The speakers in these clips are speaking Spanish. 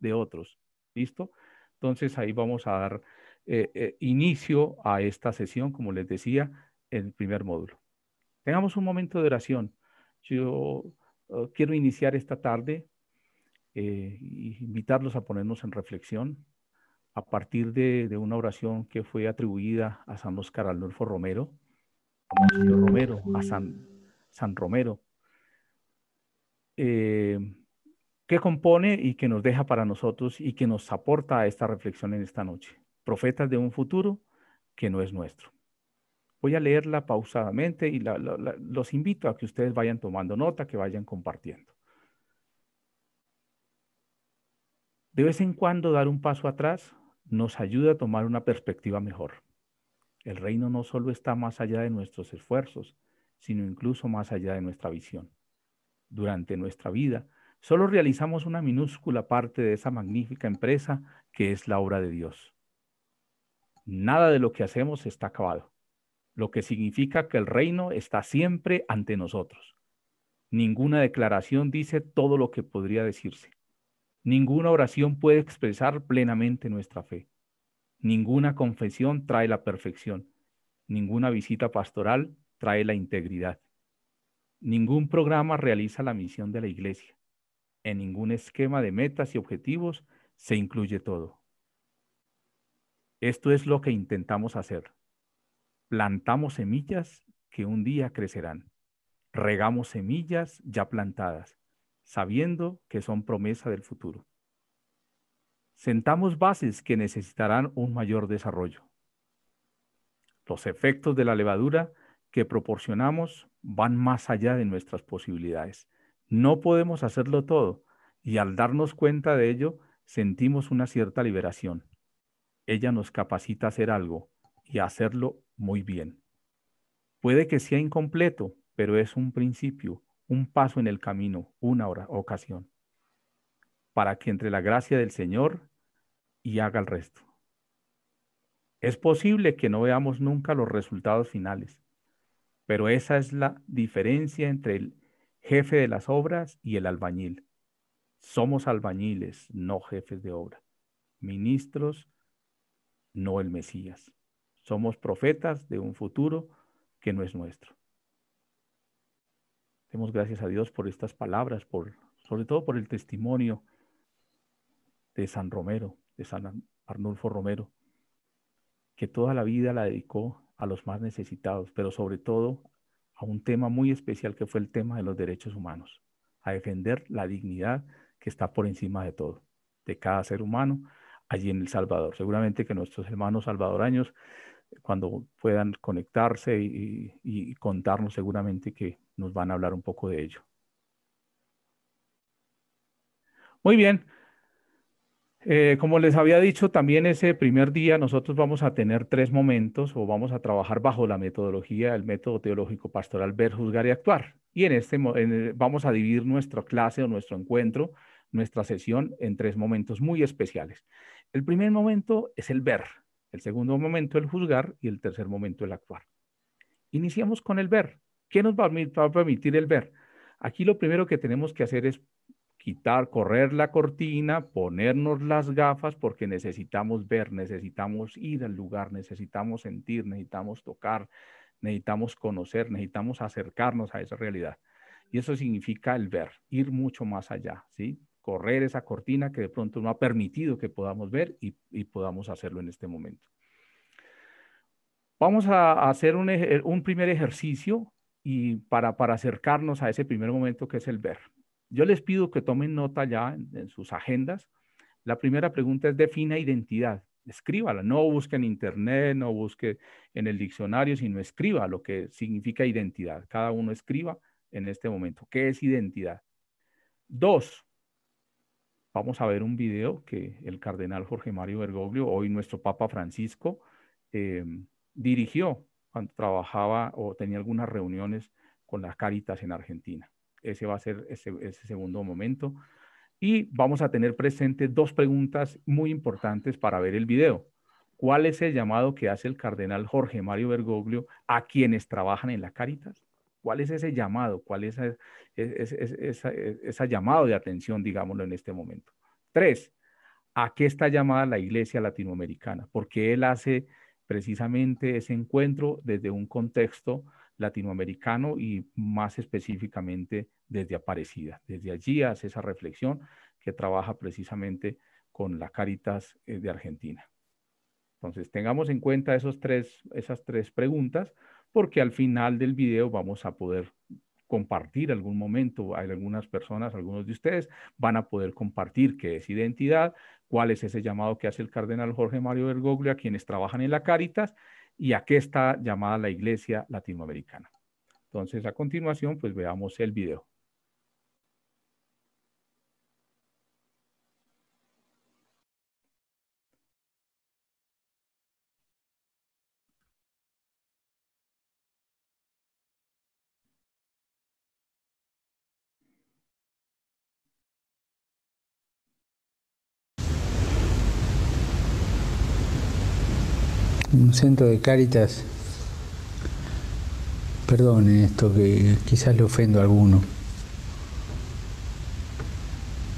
de otros. ¿Listo? Entonces ahí vamos a dar inicio a esta sesión, como les decía, en el primer módulo. Tengamos un momento de oración. Yo quiero iniciar esta tarde y invitarlos a ponernos en reflexión a partir de una oración que fue atribuida a San Óscar Arnulfo Romero, a Monseñor Romero, a San Romero, eh, que compone y que nos deja para nosotros y que nos aporta a esta reflexión en esta noche. Profetas de un futuro que no es nuestro. Voy a leerla pausadamente y los invito a que ustedes vayan tomando nota, que vayan compartiendo. De vez en cuando dar un paso atrás nos ayuda a tomar una perspectiva mejor. El reino no solo está más allá de nuestros esfuerzos, sino incluso más allá de nuestra visión. Durante nuestra vida, solo realizamos una minúscula parte de esa magnífica empresa que es la obra de Dios. Nada de lo que hacemos está acabado, lo que significa que el reino está siempre ante nosotros. Ninguna declaración dice todo lo que podría decirse. Ninguna oración puede expresar plenamente nuestra fe. Ninguna confesión trae la perfección. Ninguna visita pastoral trae la integridad. Ningún programa realiza la misión de la iglesia. En ningún esquema de metas y objetivos se incluye todo. Esto es lo que intentamos hacer. Plantamos semillas que un día crecerán. Regamos semillas ya plantadas, sabiendo que son promesa del futuro. Sentamos bases que necesitarán un mayor desarrollo. Los efectos de la levadura que proporcionamos van más allá de nuestras posibilidades. No podemos hacerlo todo y al darnos cuenta de ello sentimos una cierta liberación. Ella nos capacita a hacer algo y a hacerlo muy bien. Puede que sea incompleto, pero es un principio, un paso en el camino, una ocasión, para que entre la gracia del Señor y haga el resto. Es posible que no veamos nunca los resultados finales, pero esa es la diferencia entre el jefe de las obras y el albañil. Somos albañiles, no jefes de obra. Ministros, no el Mesías. Somos profetas de un futuro que no es nuestro. Demos gracias a Dios por estas palabras, sobre todo por el testimonio de San Romero, de San Arnulfo Romero, que toda la vida la dedicó a los más necesitados, pero sobre todo a un tema muy especial que fue el tema de los derechos humanos, a defender la dignidad que está por encima de todo, de cada ser humano allí en El Salvador. Seguramente que nuestros hermanos salvadoreños, cuando puedan conectarse y contarnos, seguramente que nos van a hablar un poco de ello. Muy bien. Como les había dicho, también ese primer día nosotros vamos a tener tres momentos o vamos a trabajar bajo la metodología del método teológico pastoral ver, juzgar y actuar. Y vamos a dividir nuestra clase o nuestro encuentro, nuestra sesión en tres momentos muy especiales. El primer momento es el ver, el segundo momento el juzgar y el tercer momento el actuar. Iniciamos con el ver. ¿Qué nos va a permitir el ver? Aquí lo primero que tenemos que hacer es correr la cortina, ponernos las gafas porque necesitamos ver, necesitamos ir al lugar, necesitamos sentir, necesitamos tocar, necesitamos conocer, necesitamos acercarnos a esa realidad. Y eso significa el ver, ir mucho más allá, ¿sí? Correr esa cortina que de pronto no ha permitido que podamos ver y podamos hacerlo en este momento. Vamos a hacer un primer ejercicio y para acercarnos a ese primer momento que es el ver. Yo les pido que tomen nota ya en sus agendas. La primera pregunta es defina identidad. Escríbala, no busque en internet, no busque en el diccionario, sino escriba lo que significa identidad. Cada uno escriba en este momento. ¿Qué es identidad? Dos, vamos a ver un video que el cardenal Jorge Mario Bergoglio, hoy nuestro Papa Francisco, eh, dirigió cuando trabajaba o tenía algunas reuniones con las Cáritas en Argentina. Ese va a ser ese segundo momento. Y vamos a tener presentes dos preguntas muy importantes para ver el video. ¿Cuál es el llamado que hace el cardenal Jorge Mario Bergoglio a quienes trabajan en la Cáritas? ¿Cuál es ese llamado? ¿Cuál es ese llamado de atención, digámoslo, en este momento? Tres, ¿A qué está llamada la Iglesia latinoamericana? Porque él hace precisamente ese encuentro desde un contexto latinoamericano y más específicamente desde Aparecida. Desde allí hace esa reflexión que trabaja precisamente con la Cáritas de Argentina. Entonces, tengamos en cuenta esas tres preguntas, porque al final del video vamos a poder compartir algún momento. Hay algunas personas, algunos de ustedes van a poder compartir qué es identidad, cuál es ese llamado que hace el cardenal Jorge Mario Bergoglio a quienes trabajan en la Cáritas y a qué está llamada la Iglesia latinoamericana. Entonces, a continuación, pues veamos el video. Un centro de Cáritas, perdonen esto que quizás le ofendo a alguno,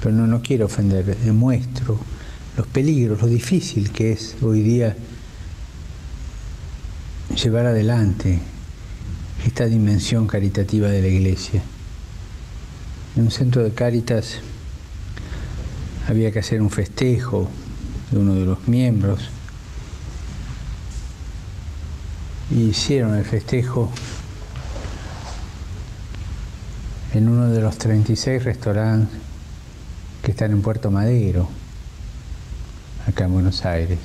pero no quiero ofender, demuestro los peligros, lo difícil que es hoy día llevar adelante esta dimensión caritativa de la Iglesia. En un centro de Cáritas había que hacer un festejo de uno de los miembros. Y hicieron el festejo en uno de los 36 restaurantes que están en Puerto Madero, acá en Buenos Aires.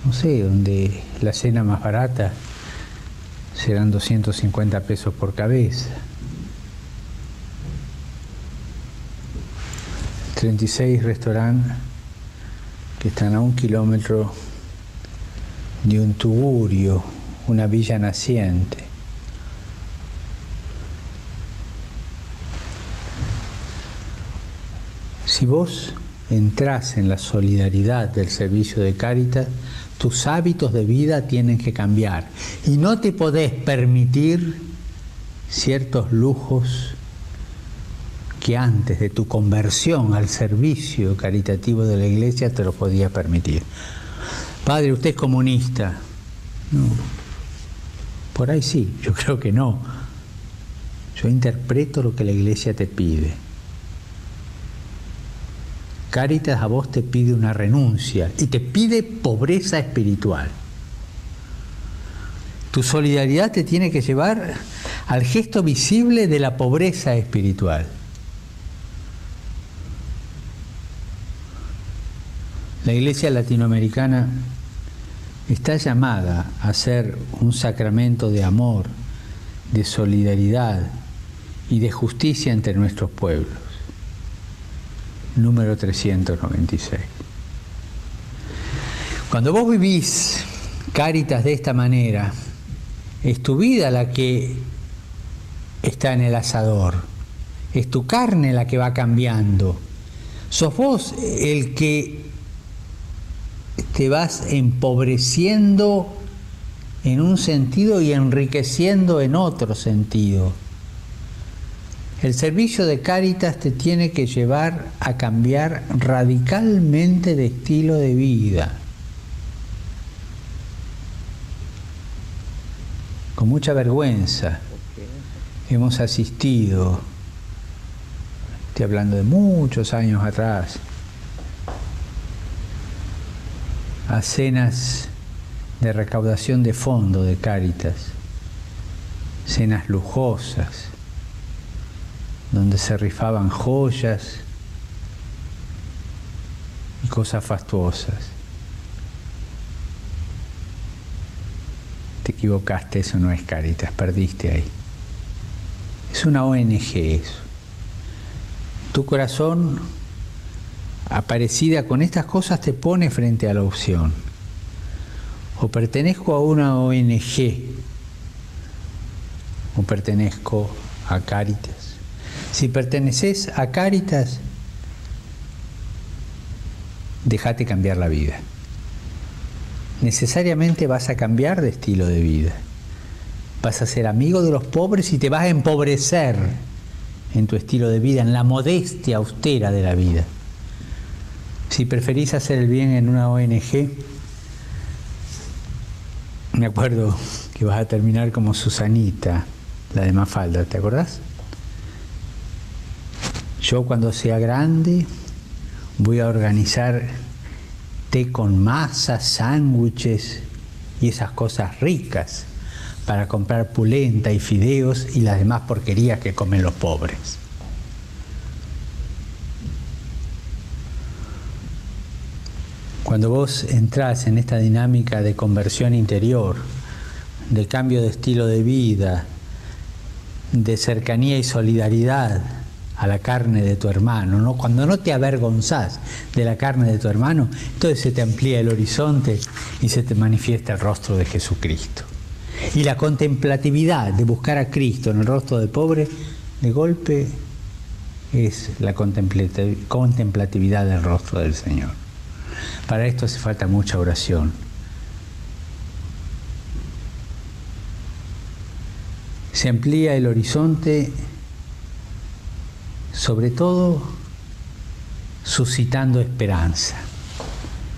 No sé, donde la cena más barata serán 250 pesos por cabeza. 36 restaurantes que están a 1 kilómetro de un tugurio, una villa naciente. Si vos entrás en la solidaridad del servicio de Cáritas, tus hábitos de vida tienen que cambiar y no te podés permitir ciertos lujos que antes de tu conversión al servicio caritativo de la Iglesia te lo podías permitir. Padre, ¿usted es comunista? No. Por ahí sí, yo creo que no. Yo interpreto lo que la Iglesia te pide. Cáritas a vos te pide una renuncia y te pide pobreza espiritual. Tu solidaridad te tiene que llevar al gesto visible de la pobreza espiritual. La Iglesia latinoamericana está llamada a ser un sacramento de amor, de solidaridad y de justicia entre nuestros pueblos. Número 396. Cuando vos vivís Cáritas de esta manera, es tu vida la que está en el asador, es tu carne la que va cambiando. Sos vos el que te vas empobreciendo en un sentido y enriqueciendo en otro sentido. El servicio de Cáritas te tiene que llevar a cambiar radicalmente de estilo de vida. Con mucha vergüenza hemos asistido, estoy hablando de muchos años atrás, a cenas de recaudación de fondos de Cáritas, cenas lujosas, donde se rifaban joyas y cosas fastuosas. Te equivocaste, eso no es Cáritas, perdiste ahí. Es una ONG eso. Tu corazón, Aparecida, con estas cosas te pone frente a la opción. O pertenezco a una ONG o pertenezco a Cáritas. Si perteneces a Cáritas, déjate cambiar la vida. Necesariamente vas a cambiar de estilo de vida. Vas a ser amigo de los pobres y te vas a empobrecer en tu estilo de vida, en la modestia austera de la vida. Si preferís hacer el bien en una ONG, me acuerdo que vas a terminar como Susanita, la de Mafalda, ¿te acordás? Yo cuando sea grande voy a organizar té con masa, sándwiches y esas cosas ricas para comprar polenta y fideos y las demás porquerías que comen los pobres. Cuando vos entrás en esta dinámica de conversión interior, de cambio de estilo de vida, de cercanía y solidaridad a la carne de tu hermano, ¿no? Cuando no te avergonzás de la carne de tu hermano, entonces se te amplía el horizonte y se te manifiesta el rostro de Jesucristo. Y la contemplatividad de buscar a Cristo en el rostro del pobre, de golpe es la contemplatividad del rostro del Señor. Para esto hace falta mucha oración. Se amplía el horizonte, sobre todo suscitando esperanza.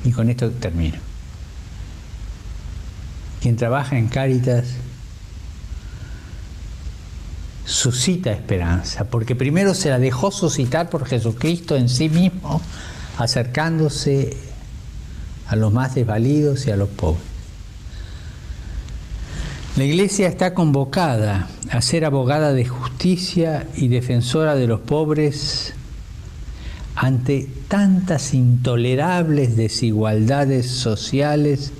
Y con esto termino. Quien trabaja en Cáritas suscita esperanza, porque primero se la dejó suscitar por Jesucristo en sí mismo, acercándose a los más desvalidos y a los pobres. La Iglesia está convocada a ser abogada de justicia y defensora de los pobres ante tantas intolerables desigualdades sociales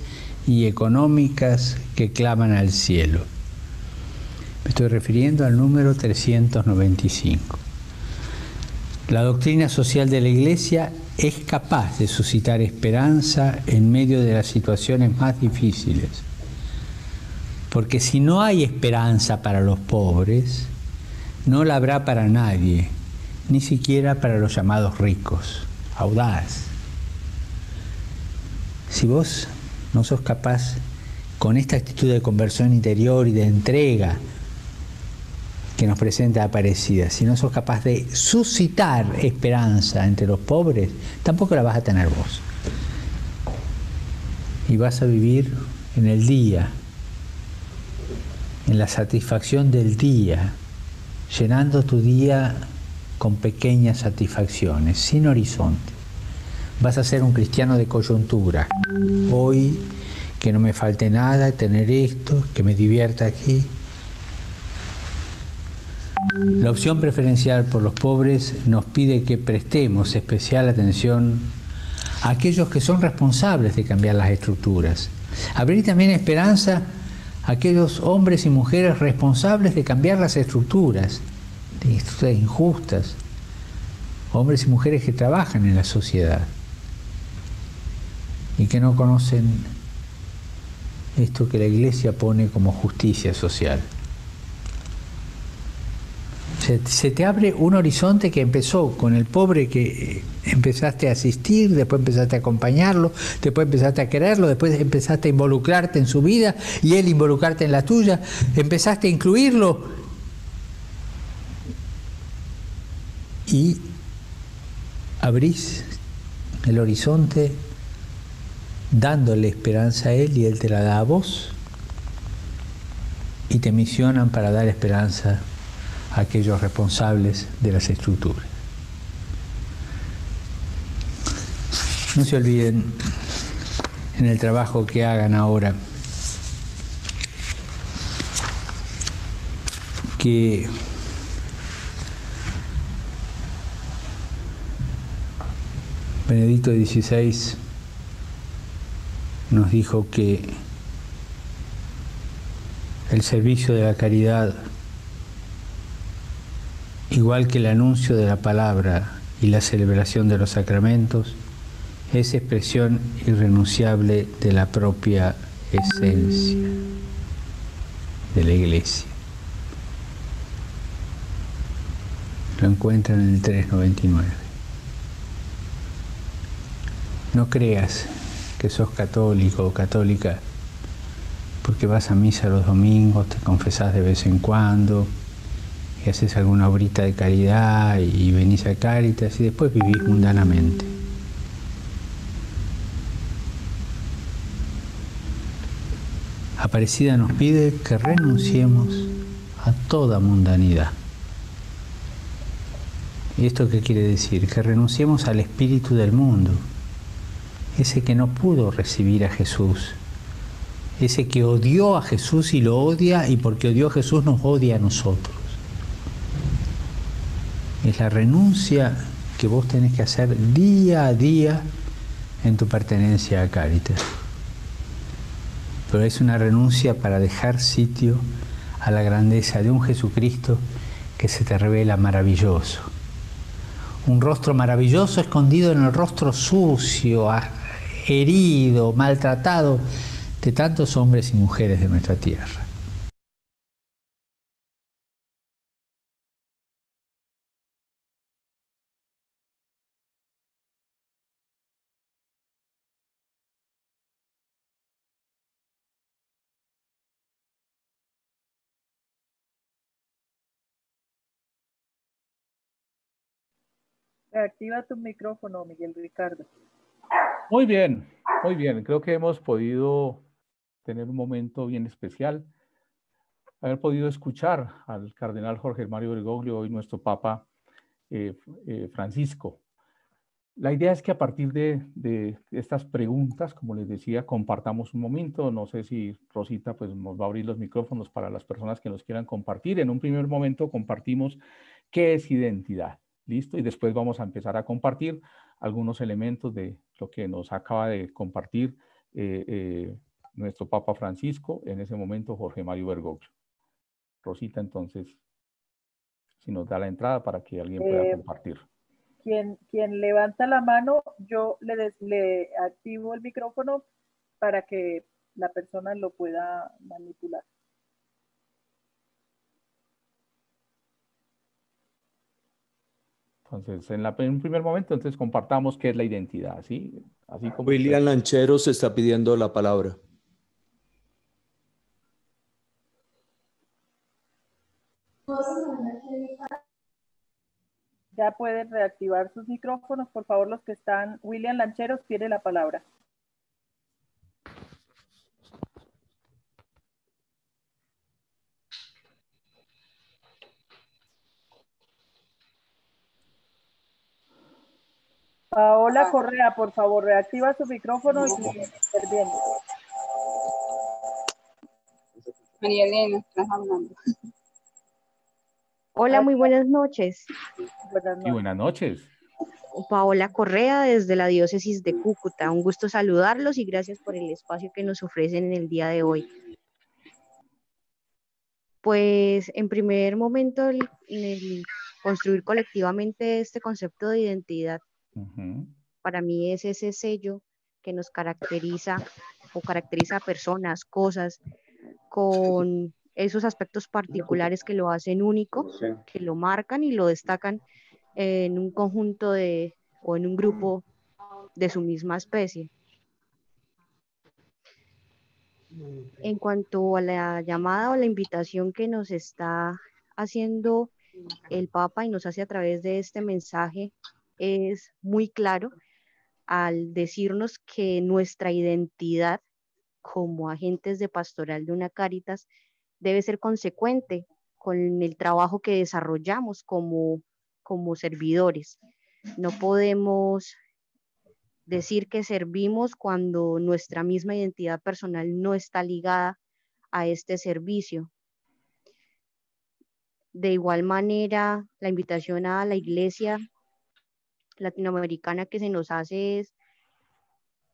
y económicas que claman al cielo. Me estoy refiriendo al número 395. La doctrina social de la Iglesia es capaz de suscitar esperanza en medio de las situaciones más difíciles. Porque si no hay esperanza para los pobres, no la habrá para nadie, ni siquiera para los llamados ricos, audaz. Si vos no sos capaz, con esta actitud de conversión interior y de entrega que nos presenta Aparecida, si no sos capaz de suscitar esperanza entre los pobres, tampoco la vas a tener vos. Y vas a vivir en el día, en la satisfacción del día, llenando tu día con pequeñas satisfacciones, sin horizonte. Vas a ser un cristiano de coyuntura. Hoy, que no me falte nada, tener esto, que me divierta aquí. La opción preferencial por los pobres nos pide que prestemos especial atención a aquellos que son responsables de cambiar las estructuras. Abrir también esperanza a aquellos hombres y mujeres responsables de cambiar las estructuras injustas, hombres y mujeres que trabajan en la sociedad y que no conocen esto que la Iglesia pone como justicia social. Se te abre un horizonte que empezó con el pobre que empezaste a asistir, después empezaste a acompañarlo, después empezaste a quererlo, después empezaste a involucrarte en su vida y él involucrarte en la tuya, empezaste a incluirlo y abrís el horizonte dándole esperanza a él y él te la da a vos y te misionan para dar esperanza a aquellos responsables de las estructuras. No se olviden en el trabajo que hagan ahora que Benedicto XVI nos dijo que el servicio de la caridad, igual que el anuncio de la palabra y la celebración de los sacramentos, es expresión irrenunciable de la propia esencia de la Iglesia. Lo encuentran en el 399. No creas que sos católico o católica porque vas a misa los domingos, te confesás de vez en cuando y haces alguna obrita de caridad y venís a Cáritas y después vivís mundanamente. Aparecida nos pide que renunciemos a toda mundanidad. ¿Y esto qué quiere decir? Que renunciemos al espíritu del mundo, ese que no pudo recibir a Jesús, ese que odió a Jesús y lo odia, y porque odió a Jesús nos odia a nosotros. Es la renuncia que vos tenés que hacer día a día en tu pertenencia a Cáritas. Pero es una renuncia para dejar sitio a la grandeza de un Jesucristo que se te revela maravilloso. Un rostro maravilloso escondido en el rostro sucio, herido, maltratado de tantos hombres y mujeres de nuestra tierra. Reactiva tu micrófono, Miguel Ricardo. Muy bien, muy bien. Creo que hemos podido tener un momento bien especial, haber podido escuchar al cardenal Jorge Mario Bergoglio, hoy nuestro Papa Francisco. La idea es que a partir de estas preguntas, como les decía, compartamos un momento. No sé si Rosita pues, nos va a abrir los micrófonos para las personas que nos quieran compartir. En un primer momento compartimos qué es identidad. ¿Listo? Y después vamos a empezar a compartir algunos elementos de lo que nos acaba de compartir nuestro Papa Francisco, en ese momento Jorge Mario Bergoglio. Rosita, entonces, si nos da la entrada para que alguien pueda compartir. Quien levanta la mano, yo le activo el micrófono para que la persona lo pueda manipular. Entonces, en un primer momento, entonces compartamos qué es la identidad, ¿sí? Así como William Lancheros está pidiendo la palabra. Ya pueden reactivar sus micrófonos, por favor, los que están. William Lancheros tiene la palabra. Paola Correa, por favor, reactiva su micrófono y interviene. María Elena, estás hablando. Hola, muy buenas noches. Buenas noches. Y buenas noches. Paola Correa, desde la diócesis de Cúcuta. Un gusto saludarlos y gracias por el espacio que nos ofrecen en el día de hoy. Pues en primer momento, el construir colectivamente este concepto de identidad, para mí es ese sello que nos caracteriza o caracteriza a personas, cosas, con esos aspectos particulares que lo hacen único, que lo marcan y lo destacan en un conjunto o en un grupo de su misma especie. En cuanto a la llamada o la invitación que nos está haciendo el Papa y nos hace a través de este mensaje, es muy claro al decirnos que nuestra identidad como agentes de pastoral de una Cáritas debe ser consecuente con el trabajo que desarrollamos como servidores. No podemos decir que servimos cuando nuestra misma identidad personal no está ligada a este servicio. De igual manera, la invitación a la Iglesia latinoamericana que se nos hace es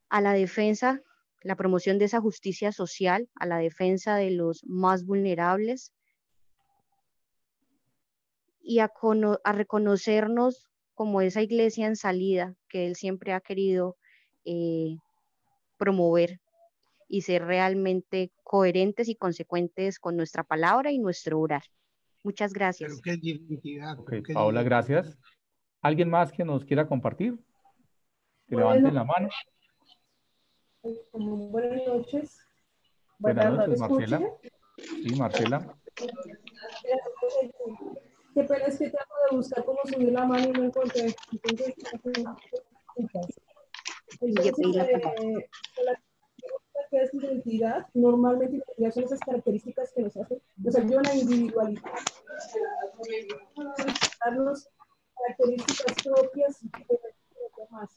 a la defensa, la promoción de esa justicia social, a la defensa de los más vulnerables y a reconocernos como esa iglesia en salida que él siempre ha querido promover y ser realmente coherentes y consecuentes con nuestra palabra y nuestro orar. Muchas gracias. Pero qué identidad. Okay, Paola, gracias. ¿Alguien más que nos quiera compartir? Que levanten la mano. Buenas noches. Buenas noches, Marcela. Sí, Marcela. qué pena es que trato de buscar cómo subir la mano y no encontré. Entonces, Sigue pedir la palabra. la que es identidad, normalmente identidad son esas características que nos hacen, nos ayudan a individualizarnos características propias de los demás.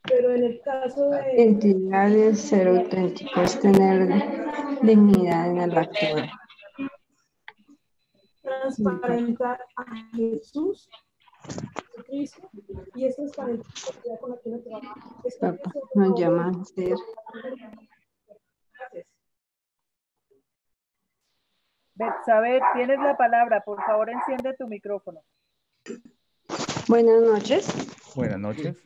Pero en el caso de Identidad es ser auténtico, es tener dignidad en el actuar. transparentar a Jesús, Jesucristo, y es transparentar la con la que uno trabaja. Papá nos llama a ser. Gracias. Betsabe, tienes la palabra. Por favor, enciende tu micrófono. Buenas noches. Buenas noches.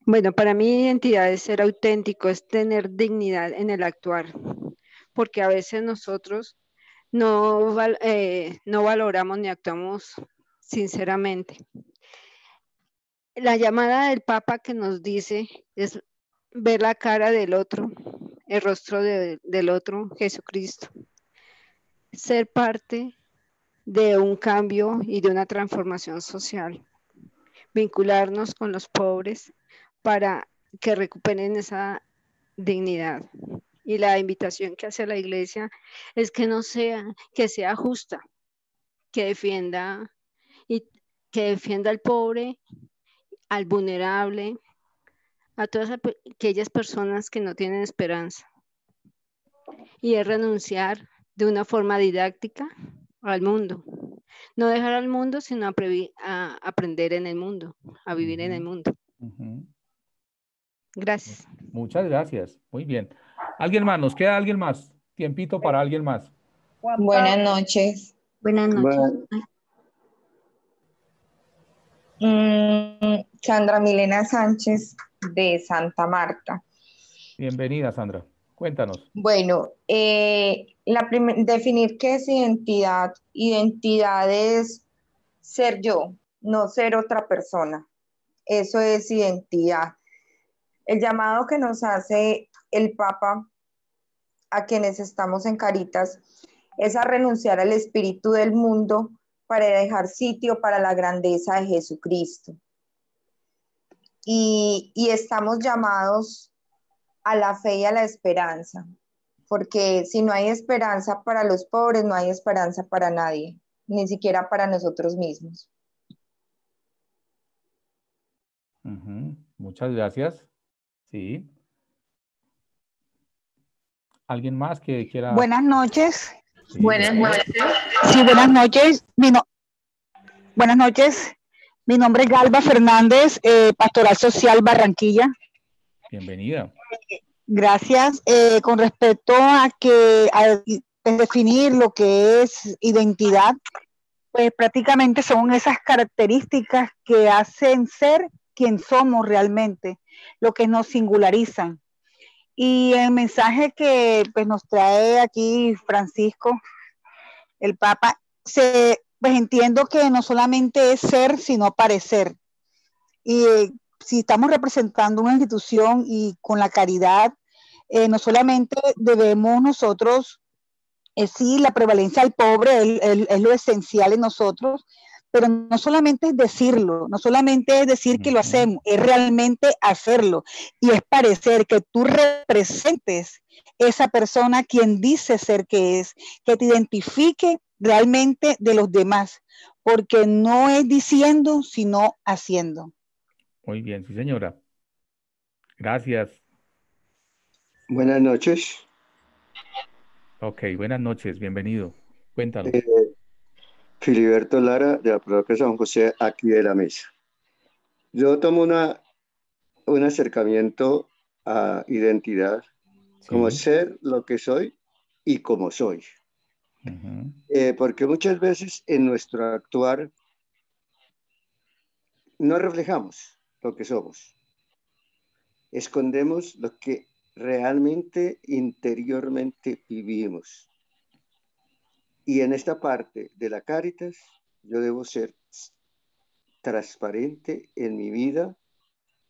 Bueno, para mí identidad es ser auténtico, es tener dignidad en el actuar, porque a veces nosotros no valoramos ni actuamos sinceramente. La llamada del Papa que nos dice es ver la cara del otro, el rostro del otro, Jesucristo. Ser parte de un cambio y de una transformación social. Vincularnos con los pobres para que recuperen esa dignidad. Y la invitación que hace la iglesia es que no sea, que sea justa, que defienda al pobre, al vulnerable, a todas aquellas personas que no tienen esperanza. Y es renunciar de una forma didáctica al mundo. No dejar al mundo, sino a aprender en el mundo, a vivir en el mundo. Gracias. Muchas gracias. Muy bien. ¿Alguien más? ¿Nos queda alguien más? Tiempito para alguien más. Buenas noches. Buenas noches. Sandra Milena Sánchez de Santa Marta. Bienvenida, Sandra. Cuéntanos. Bueno, definir qué es identidad. Identidad es ser yo, no ser otra persona. Eso es identidad. El llamado que nos hace el Papa a quienes estamos en Caritas es a renunciar al espíritu del mundo para dejar sitio para la grandeza de Jesucristo. Y estamos llamados a la fe y a la esperanza, porque si no hay esperanza para los pobres, no hay esperanza para nadie, ni siquiera para nosotros mismos. Muchas gracias. Sí. ¿Alguien más que quiera? Buenas noches. Sí, Buenas noches. Sí, buenas noches. Buenas noches. Mi nombre es Galba Fernández, Pastoral Social Barranquilla. Bienvenida. Gracias. Con respecto a definir lo que es identidad, pues prácticamente son esas características que hacen ser quien somos realmente, lo que nos singularizan. Y el mensaje que pues, nos trae aquí Francisco, el Papa, pues entiendo que no solamente es ser, sino parecer. Y si estamos representando una institución y con la caridad, no solamente debemos nosotros, sí, la prevalencia del pobre es lo esencial en nosotros, pero no solamente es decirlo, no solamente es decir que lo hacemos, es realmente hacerlo. Y es parecer que tú representes esa persona quien dice ser que es, que te identifique realmente de los demás, porque no es diciendo, sino haciendo. Muy bien, sí, señora. Gracias. Buenas noches. Ok, buenas noches, bienvenido. Cuéntanos. Filiberto Lara, de la parroquia San José, aquí de la mesa. Yo tomo un acercamiento a identidad como ser lo que soy y como soy. Porque muchas veces en nuestro actuar no reflejamos lo que somos. Escondemos lo que realmente interiormente vivimos. Y en esta parte de la Cáritas, yo debo ser transparente en mi vida,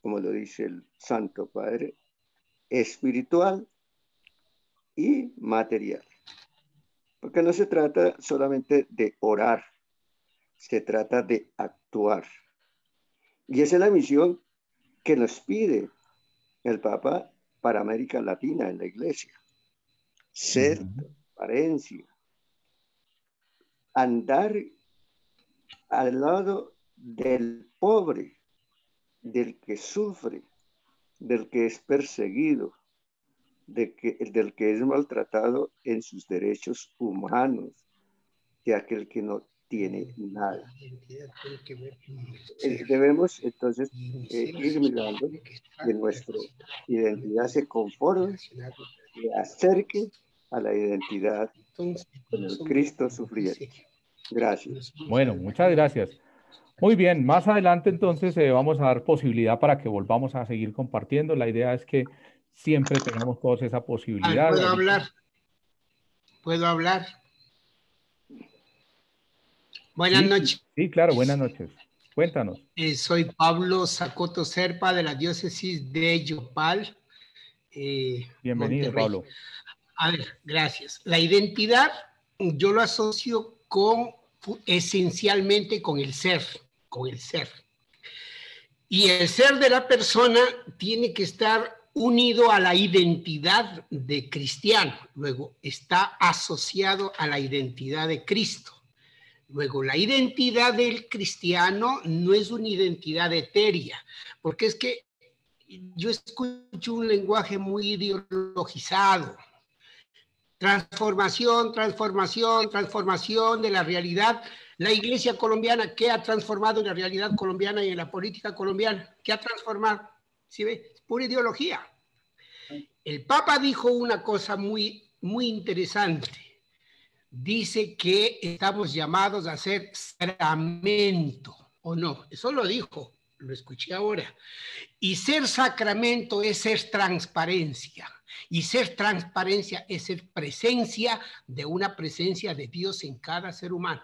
como lo dice el Santo Padre, espiritual y material. Porque no se trata solamente de orar, se trata de actuar. Y esa es la misión que nos pide el Papa para América Latina en la iglesia. Ser transparencia, andar al lado del pobre, del que sufre, del que es perseguido, del que es maltratado en sus derechos humanos, de aquel que no tiene nada. Debemos entonces ir mirando que nuestra identidad se conforme y acerque a la identidad con el Cristo sufriente. Gracias. Bueno, muchas gracias. Muy bien, más adelante entonces vamos a dar posibilidad para que volvamos a seguir compartiendo. La idea es que siempre tengamos todos esa posibilidad. ¿Puedo hablar? ¿Puedo hablar? Buenas noches. Sí, claro, buenas noches. Cuéntanos. Soy Pablo Zacoto Serpa de la diócesis de Yopal. Bienvenido, Monterrey. Pablo. A ver, gracias. La identidad yo lo asocio esencialmente con el ser, Y el ser de la persona tiene que estar unido a la identidad de cristiano. Luego está asociado a la identidad de Cristo. Luego, la identidad del cristiano no es una identidad etérea, porque es que yo escucho un lenguaje muy ideologizado. Transformación, transformación, transformación de la realidad. La iglesia colombiana, ¿qué ha transformado en la realidad colombiana y en la política colombiana? ¿Qué ha transformado? ¿Sí ve? Es pura ideología. El Papa dijo una cosa muy, muy interesante. Dice que estamos llamados a ser sacramento, ¿o no? Eso lo dijo, lo escuché ahora. Y ser sacramento es ser transparencia. Y ser transparencia es ser presencia de una presencia de Dios en cada ser humano.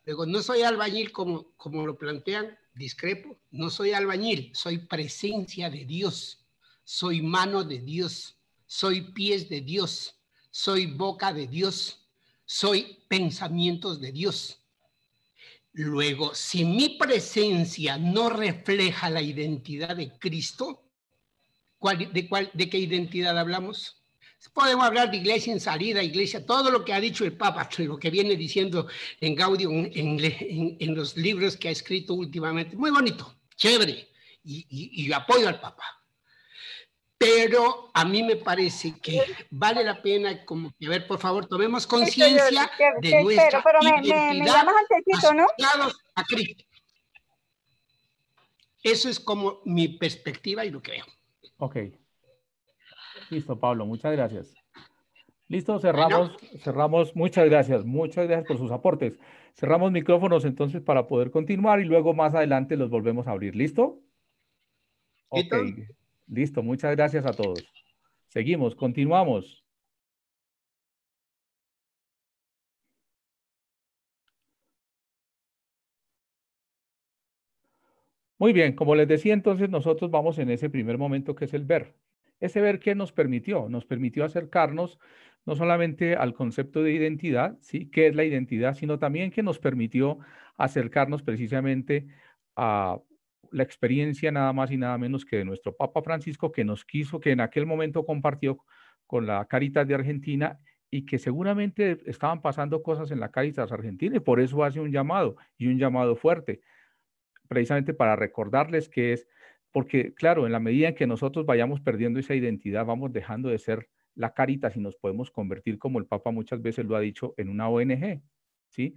Luego, no soy albañil como lo plantean, discrepo. No soy albañil, soy presencia de Dios. Soy mano de Dios. Soy pies de Dios. Soy boca de Dios. Soy pensamientos de Dios. Luego, si mi presencia no refleja la identidad de Cristo, ¿de qué identidad hablamos? Podemos hablar de iglesia en salida, iglesia, todo lo que ha dicho el Papa, lo que viene diciendo en Gaudium, en los libros que ha escrito últimamente. Muy bonito, chévere, y yo apoyo al Papa. Pero a mí me parece que vale la pena, como que, a ver, por favor, tomemos conciencia de nuestra identidad me llamas antecito, ¿no? asociados a Cristo. Eso es como mi perspectiva y lo que veo. Ok. Listo, Pablo, muchas gracias. Listo, cerramos. Muchas gracias por sus aportes. Cerramos micrófonos entonces para poder continuar y luego más adelante los volvemos a abrir. ¿Listo? Ok. Listo, muchas gracias a todos. Seguimos, continuamos. Muy bien, como les decía entonces, nosotros vamos en ese primer momento que es el ver. Ese ver que nos permitió acercarnos no solamente al concepto de identidad, ¿sí? ¿Qué es la identidad? Sino también que nos permitió acercarnos precisamente a la experiencia nada más y nada menos que de nuestro Papa Francisco, que nos quiso, que en aquel momento compartió con la Cáritas de Argentina y que seguramente estaban pasando cosas en la Cáritas Argentina y por eso hace un llamado y un llamado fuerte, precisamente para recordarles que es, porque claro, en la medida en que nosotros vayamos perdiendo esa identidad, vamos dejando de ser la Cáritas y nos podemos convertir, como el Papa muchas veces lo ha dicho, en una ONG, ¿sí?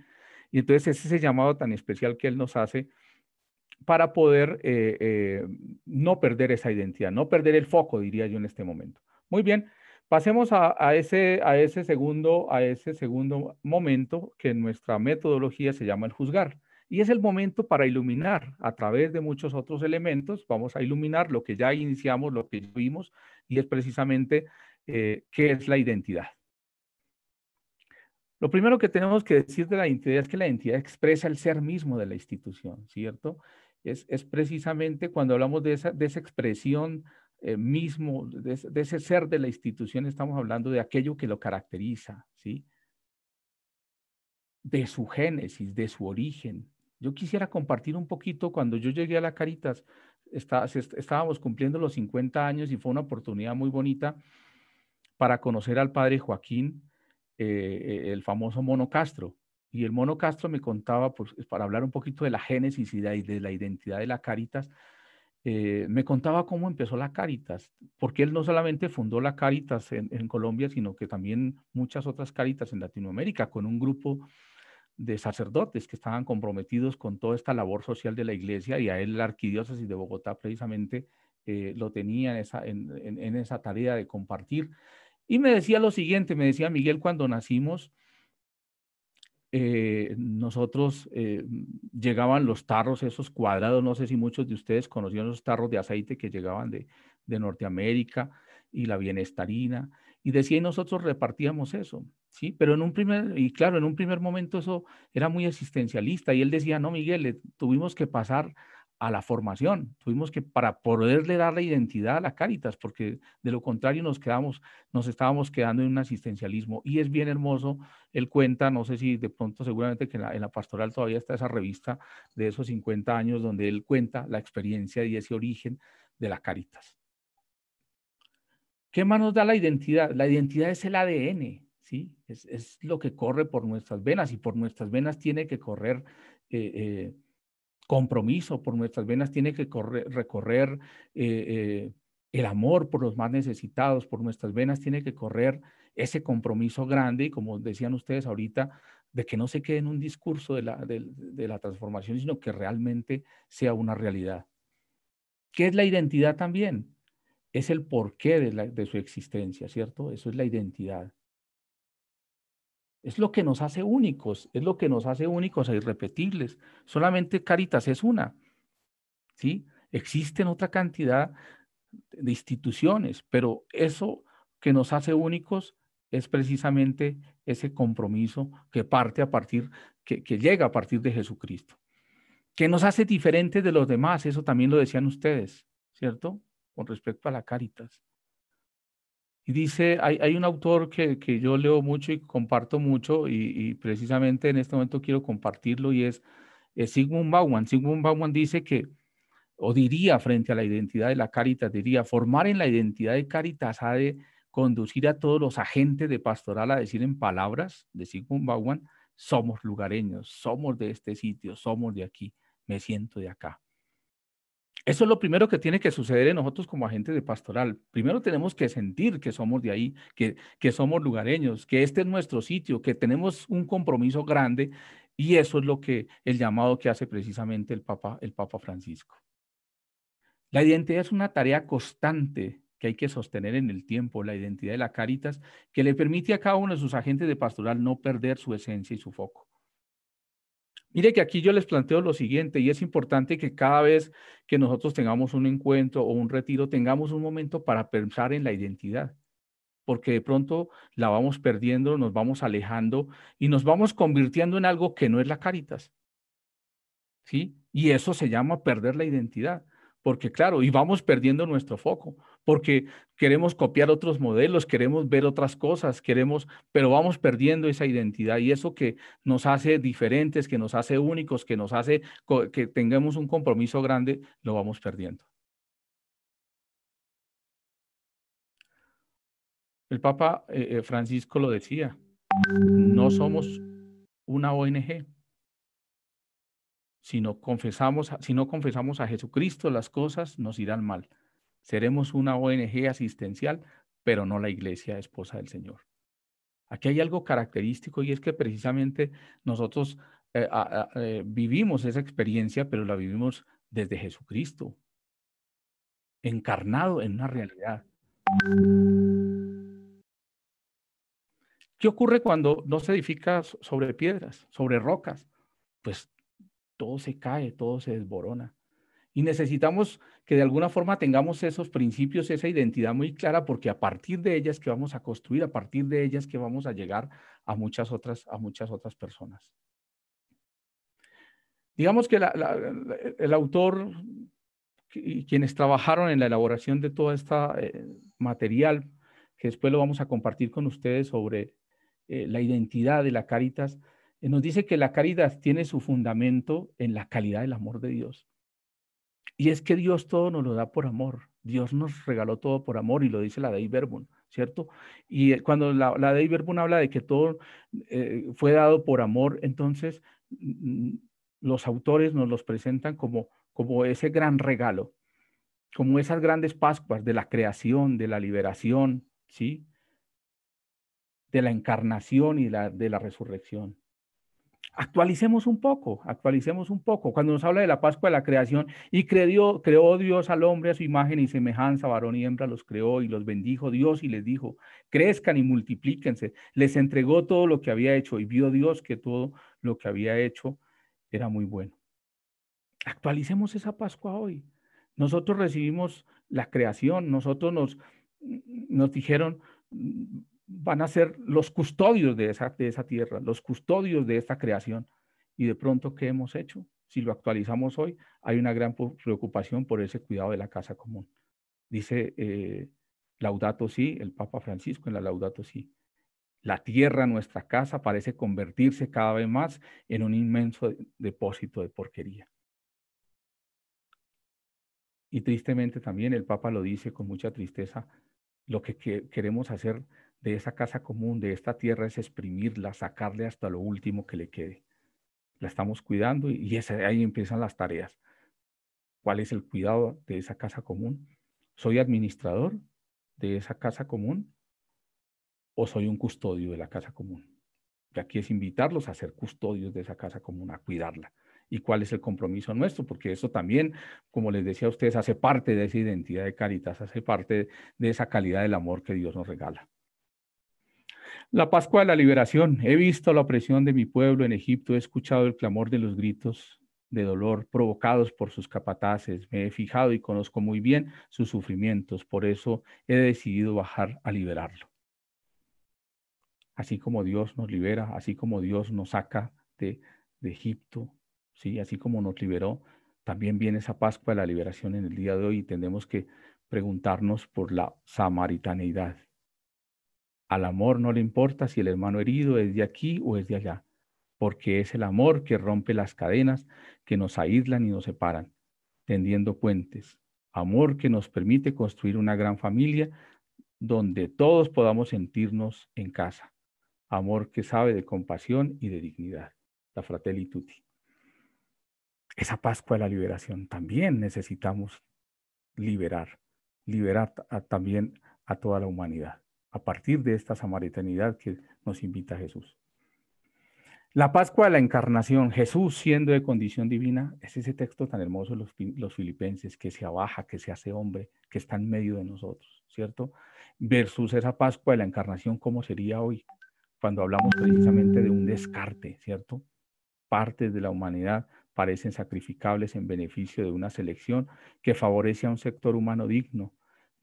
Y entonces es ese llamado tan especial que él nos hace para poder no perder esa identidad, no perder el foco, diría yo en este momento. Muy bien, pasemos a ese segundo momento que en nuestra metodología se llama el juzgar. Y es el momento para iluminar a través de muchos otros elementos. Vamos a iluminar lo que ya iniciamos, lo que ya vimos, y es precisamente qué es la identidad. Lo primero que tenemos que decir de la identidad es que la identidad expresa el ser mismo de la institución, ¿cierto? Es precisamente cuando hablamos de esa expresión mismo, de ese ser de la institución, estamos hablando de aquello que lo caracteriza, ¿sí? de su génesis, de su origen. Yo quisiera compartir un poquito, cuando yo llegué a la Cáritas, estábamos cumpliendo los 50 años y fue una oportunidad muy bonita para conocer al padre Joaquín, el famoso Mono Castro. Y el Mono Castro me contaba, pues, para hablar un poquito de la génesis y de la identidad de la Cáritas, me contaba cómo empezó la Cáritas, porque él no solamente fundó la Cáritas en Colombia, sino que también muchas otras Cáritas en Latinoamérica, con un grupo de sacerdotes que estaban comprometidos con toda esta labor social de la iglesia, y a él la arquidiócesis de Bogotá precisamente lo tenía en esa tarea de compartir. Y me decía lo siguiente, me decía: Miguel, cuando nacimos, nosotros llegaban los tarros esos cuadrados, no sé si muchos de ustedes conocían los tarros de aceite que llegaban de Norteamérica, y la bienestarina, y decía, y nosotros repartíamos eso, ¿sí? Pero claro, en un primer momento eso era muy existencialista, y él decía: no, Miguel, tuvimos que pasar a la formación, tuvimos que, para poderle dar la identidad a la Cáritas, porque de lo contrario nos estábamos quedando en un asistencialismo. Y es bien hermoso. Él cuenta, no sé si de pronto, seguramente que en la pastoral todavía está esa revista de esos 50 años, donde él cuenta la experiencia y ese origen de la Cáritas. ¿Qué más nos da la identidad? La identidad es el ADN, ¿sí? Es lo que corre por nuestras venas, y por nuestras venas tiene que correr compromiso, por nuestras venas tiene que recorrer el amor por los más necesitados, por nuestras venas tiene que correr ese compromiso grande, y como decían ustedes ahorita, de que no se quede en un discurso de la transformación, sino que realmente sea una realidad. ¿Qué es la identidad también? Es el porqué de su existencia, ¿cierto? Eso es la identidad. Es lo que nos hace únicos, es lo que nos hace únicos e irrepetibles. Solamente Cáritas es una, ¿sí? Existen otra cantidad de instituciones, pero eso que nos hace únicos es precisamente ese compromiso que llega a partir de Jesucristo. ¿Qué nos hace diferentes de los demás? Eso también lo decían ustedes, ¿cierto? Con respecto a la Cáritas. Y dice, hay un autor que yo leo mucho y comparto mucho, y precisamente en este momento quiero compartirlo, y es Zygmunt Bauman. Zygmunt Bauman dice que, o diría frente a la identidad de la Cáritas, diría: formar en la identidad de Cáritas ha de conducir a todos los agentes de pastoral a decir en palabras de Zygmunt Bauman: somos lugareños, somos de este sitio, somos de aquí, me siento de acá. Eso es lo primero que tiene que suceder en nosotros como agentes de pastoral. Primero tenemos que sentir que somos de ahí, que somos lugareños, que este es nuestro sitio, que tenemos un compromiso grande, y eso es el llamado que hace precisamente el Papa Francisco. La identidad es una tarea constante que hay que sostener en el tiempo, la identidad de la Cáritas, que le permite a cada uno de sus agentes de pastoral no perder su esencia y su foco. Mire que aquí yo les planteo lo siguiente, y es importante que cada vez que nosotros tengamos un encuentro o un retiro, tengamos un momento para pensar en la identidad, porque de pronto la vamos perdiendo, nos vamos alejando y nos vamos convirtiendo en algo que no es la Cáritas, ¿sí? Y eso se llama perder la identidad, porque claro, y vamos perdiendo nuestro foco, porque queremos copiar otros modelos, queremos ver otras cosas, pero vamos perdiendo esa identidad, y eso que nos hace diferentes, que nos hace únicos, que nos hace que tengamos un compromiso grande, lo vamos perdiendo. El Papa Francisco lo decía: no somos una ONG. Si no confesamos a Jesucristo, las cosas nos irán mal. Seremos una ONG asistencial, pero no la Iglesia esposa del Señor. Aquí hay algo característico, y es que precisamente nosotros vivimos esa experiencia, pero la vivimos desde Jesucristo, encarnado en una realidad. ¿Qué ocurre cuando no se edifica sobre piedras, sobre rocas? Pues todo se cae, todo se desborona. Y necesitamos que de alguna forma tengamos esos principios, esa identidad muy clara, porque a partir de ellas que vamos a construir, a partir de ellas que vamos a llegar a muchas otras personas. Digamos que el autor y quienes trabajaron en la elaboración de todo este material, que después lo vamos a compartir con ustedes sobre la identidad de la Cáritas, nos dice que la caridad tiene su fundamento en la calidad del amor de Dios. Y es que Dios todo nos lo da por amor. Dios nos regaló todo por amor y lo dice la Dei Verbum, ¿cierto? Y cuando la Dei Verbum habla de que todo fue dado por amor, entonces los autores nos los presentan como ese gran regalo, como esas grandes Pascuas de la creación, de la liberación, ¿sí? De la encarnación y de la resurrección. Actualicemos un poco. Cuando nos habla de la Pascua de la creación, y creó Dios al hombre a su imagen y semejanza, varón y hembra los creó y los bendijo Dios y les dijo, crezcan y multiplíquense. Les entregó todo lo que había hecho y vio Dios que todo lo que había hecho era muy bueno. Actualicemos esa Pascua hoy. Nosotros recibimos la creación, nosotros nos dijeron, van a ser los custodios de esa tierra, los custodios de esta creación. Y de pronto, ¿qué hemos hecho? Si lo actualizamos hoy, hay una gran preocupación por ese cuidado de la casa común. Dice Laudato Si, el Papa Francisco en la Laudato Si. La tierra, nuestra casa, parece convertirse cada vez más en un inmenso depósito de porquería. Y tristemente también el Papa lo dice con mucha tristeza, lo que queremos hacer de esa casa común, de esta tierra, es exprimirla, sacarle hasta lo último que le quede. La estamos cuidando y ahí empiezan las tareas. ¿Cuál es el cuidado de esa casa común? ¿Soy administrador de esa casa común o soy un custodio de la casa común? Y aquí es invitarlos a ser custodios de esa casa común, a cuidarla. ¿Y cuál es el compromiso nuestro? Porque eso también, como les decía a ustedes, hace parte de esa identidad de Cáritas, hace parte de esa calidad del amor que Dios nos regala. La Pascua de la Liberación. He visto la opresión de mi pueblo en Egipto, he escuchado el clamor de los gritos de dolor provocados por sus capataces, me he fijado y conozco muy bien sus sufrimientos, por eso he decidido bajar a liberarlo. Así como Dios nos libera, así como Dios nos saca de Egipto, ¿sí? Así como nos liberó, también viene esa Pascua de la Liberación en el día de hoy y tenemos que preguntarnos por la samaritaneidad. Al amor no le importa si el hermano herido es de aquí o es de allá, porque es el amor que rompe las cadenas que nos aíslan y nos separan, tendiendo puentes. Amor que nos permite construir una gran familia donde todos podamos sentirnos en casa. Amor que sabe de compasión y de dignidad. La Fratelli Tutti. Esa Pascua de la Liberación también necesitamos liberar también a toda la humanidad, a partir de esta samaritanidad que nos invita Jesús. La Pascua de la Encarnación, Jesús siendo de condición divina, es ese texto tan hermoso de los Filipenses, que se abaja, que se hace hombre, que está en medio de nosotros, ¿cierto? Versus esa Pascua de la Encarnación, ¿cómo sería hoy? Cuando hablamos precisamente de un descarte, ¿cierto? Partes de la humanidad parecen sacrificables en beneficio de una selección que favorece a un sector humano digno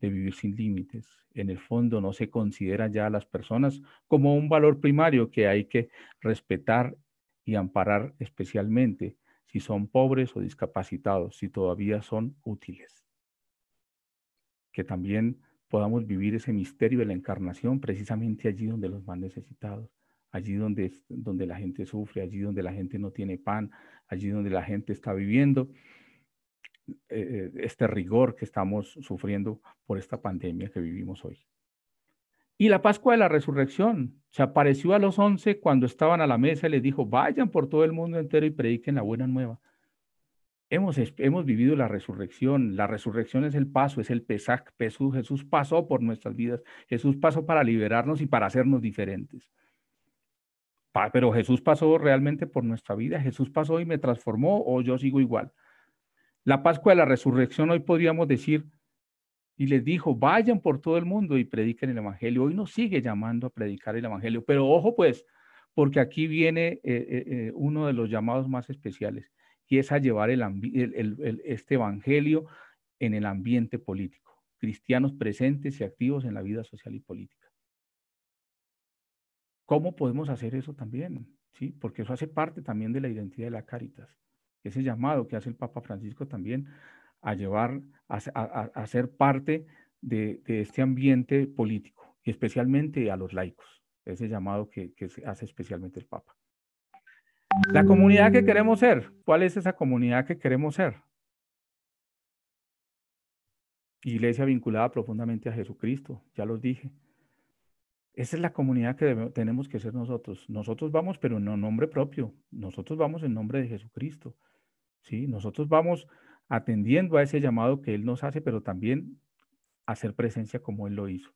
de vivir sin límites. En el fondo no se considera ya a las personas como un valor primario que hay que respetar y amparar, especialmente si son pobres o discapacitados, si todavía son útiles. Que también podamos vivir ese misterio de la encarnación precisamente allí donde los más necesitados, allí donde la gente sufre, allí donde la gente no tiene pan, allí donde la gente está viviendo este rigor que estamos sufriendo por esta pandemia que vivimos hoy. Y la Pascua de la Resurrección, se apareció a los 11 cuando estaban a la mesa y les dijo, vayan por todo el mundo entero y prediquen la buena nueva. Hemos vivido la resurrección es el paso, es el Pesaj. Jesús pasó por nuestras vidas, Jesús pasó para liberarnos y para hacernos diferentes. Pero Jesús pasó realmente por nuestra vida, Jesús pasó y me transformó o yo sigo igual. La Pascua de la Resurrección hoy podríamos decir, y les dijo, vayan por todo el mundo y prediquen el Evangelio. Hoy nos sigue llamando a predicar el Evangelio, pero ojo pues, porque aquí viene uno de los llamados más especiales, y es a llevar este Evangelio en el ambiente político. Cristianos presentes y activos en la vida social y política. ¿Cómo podemos hacer eso también? ¿Sí? Porque eso hace parte también de la identidad de la Cáritas. Ese llamado que hace el Papa Francisco también a llevar, a ser parte de este ambiente político, y especialmente a los laicos. Ese llamado que hace especialmente el Papa. La comunidad que queremos ser, ¿cuál es esa comunidad que queremos ser? Iglesia vinculada profundamente a Jesucristo, ya los dije. Esa es la comunidad que tenemos que ser nosotros. Nosotros vamos, pero no en nombre propio. Nosotros vamos en nombre de Jesucristo. ¿Sí? Nosotros vamos atendiendo a ese llamado que Él nos hace, pero también a hacer presencia como Él lo hizo.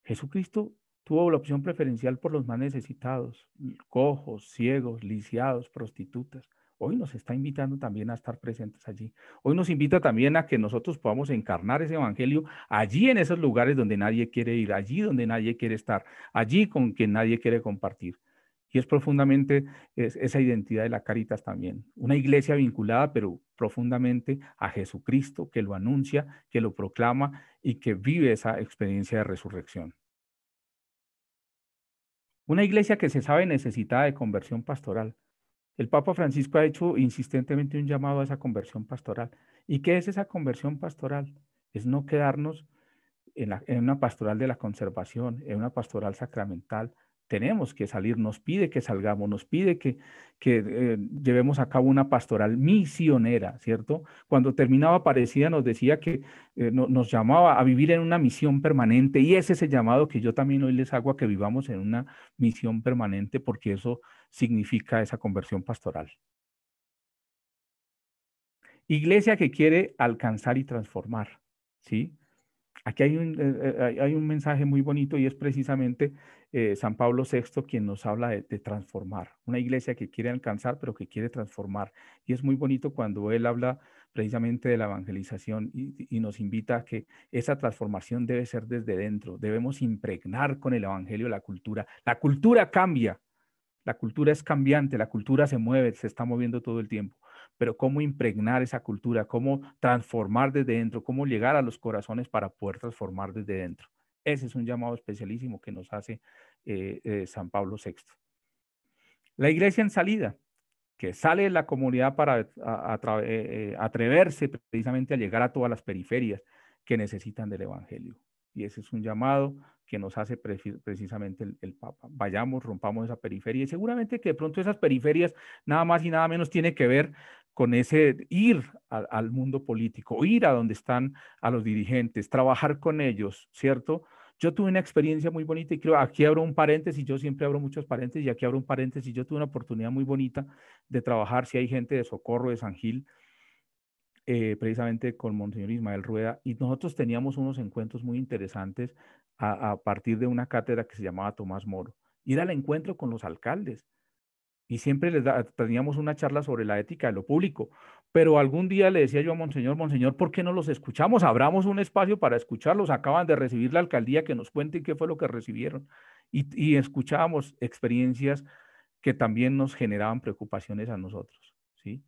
Jesucristo tuvo la opción preferencial por los más necesitados, cojos, ciegos, lisiados, prostitutas. Hoy nos está invitando también a estar presentes allí. Hoy nos invita también a que nosotros podamos encarnar ese evangelio allí en esos lugares donde nadie quiere ir, allí donde nadie quiere estar, allí con quien nadie quiere compartir. Y es profundamente esa identidad de la Cáritas también. Una iglesia vinculada, pero profundamente a Jesucristo, que lo anuncia, que lo proclama y que vive esa experiencia de resurrección. Una iglesia que se sabe necesitada de conversión pastoral. El Papa Francisco ha hecho insistentemente un llamado a esa conversión pastoral. ¿Y qué es esa conversión pastoral? Es no quedarnos en una pastoral de la conservación, en una pastoral sacramental. Tenemos que salir, nos pide que salgamos, nos pide que llevemos a cabo una pastoral misionera, ¿cierto? Cuando terminaba Aparecida nos decía que nos llamaba a vivir en una misión permanente, y ese es el llamado que yo también hoy les hago, a que vivamos en una misión permanente, porque eso significa esa conversión pastoral. Iglesia que quiere alcanzar y transformar, ¿sí? Aquí hay un mensaje muy bonito, y es precisamente San Pablo VI quien nos habla de transformar. Una iglesia que quiere alcanzar, pero que quiere transformar. Y es muy bonito cuando él habla precisamente de la evangelización y nos invita a que esa transformación debe ser desde dentro. Debemos impregnar con el evangelio la cultura. La cultura cambia. La cultura es cambiante, la cultura se mueve, se está moviendo todo el tiempo, pero cómo impregnar esa cultura, cómo transformar desde dentro, cómo llegar a los corazones para poder transformar desde dentro. Ese es un llamado especialísimo que nos hace San Pablo VI. La iglesia en salida, que sale de la comunidad para atreverse precisamente a llegar a todas las periferias que necesitan del evangelio. Y ese es un llamado que nos hace precisamente el Papa. Vayamos, rompamos esa periferia, y seguramente que de pronto esas periferias nada más y nada menos tiene que ver con ese ir al mundo político, ir a donde están a los dirigentes, trabajar con ellos, ¿cierto? Yo tuve una experiencia muy bonita, y creo, aquí abro un paréntesis, yo siempre abro muchos paréntesis, y aquí abro un paréntesis. Yo tuve una oportunidad muy bonita de trabajar, si hay gente de Socorro, de San Gil, precisamente con Monseñor Ismael Rueda, y nosotros teníamos unos encuentros muy interesantes a partir de una cátedra que se llamaba Tomás Moro. Ir al encuentro con los alcaldes, y siempre teníamos una charla sobre la ética de lo público, pero algún día le decía yo a Monseñor, Monseñor, ¿por qué no los escuchamos? Abramos un espacio para escucharlos. Acaban de recibir la alcaldía, que nos cuenten qué fue lo que recibieron. Y escuchábamos experiencias que también nos generaban preocupaciones a nosotros, ¿sí?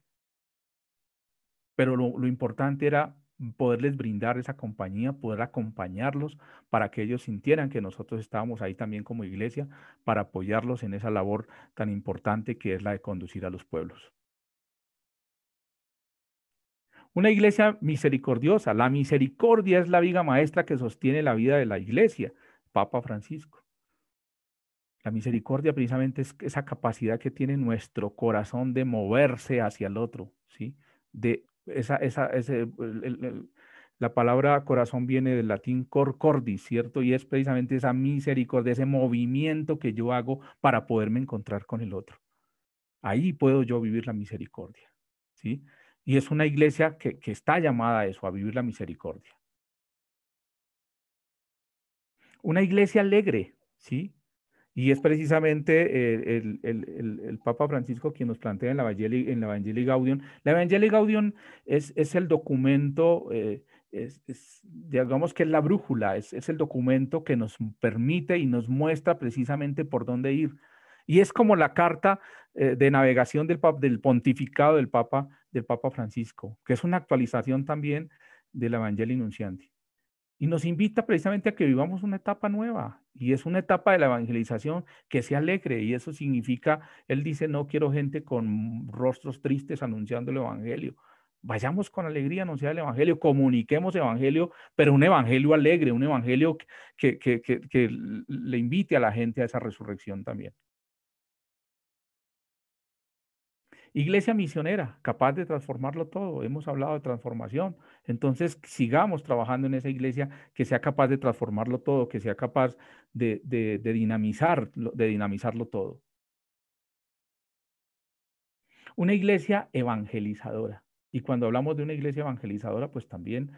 Pero lo importante era poderles brindar esa compañía, poder acompañarlos para que ellos sintieran que nosotros estábamos ahí también como iglesia para apoyarlos en esa labor tan importante que es la de conducir a los pueblos. Una iglesia misericordiosa. La misericordia es la viga maestra que sostiene la vida de la iglesia, Papa Francisco. La misericordia precisamente es esa capacidad que tiene nuestro corazón de moverse hacia el otro, ¿sí? La palabra corazón viene del latín cor cordis, ¿cierto? Y es precisamente esa misericordia, ese movimiento que yo hago para poderme encontrar con el otro. Ahí puedo yo vivir la misericordia, ¿sí? Y es una iglesia que está llamada a eso, a vivir la misericordia. Una iglesia alegre, ¿sí? Y es precisamente el Papa Francisco quien nos plantea en la Evangelii Gaudium. La Evangelii Gaudium es el documento, digamos que es la brújula, es el documento que nos permite y nos muestra precisamente por dónde ir. Y es como la carta de navegación del pontificado del Papa Francisco, que es una actualización también de la Evangelii Nunciandi. Y nos invita precisamente a que vivamos una etapa nueva, y es una etapa de la evangelización que sea alegre, y eso significa, él dice, no quiero gente con rostros tristes anunciando el evangelio. Vayamos con alegría a anunciar el evangelio, comuniquemos evangelio, pero un evangelio alegre, un evangelio que le invite a la gente a esa resurrección también. Iglesia misionera, capaz de transformarlo todo. Hemos hablado de transformación. Entonces, sigamos trabajando en esa iglesia que sea capaz de transformarlo todo, que sea capaz de dinamizarlo todo. Una iglesia evangelizadora. Y cuando hablamos de una iglesia evangelizadora, pues también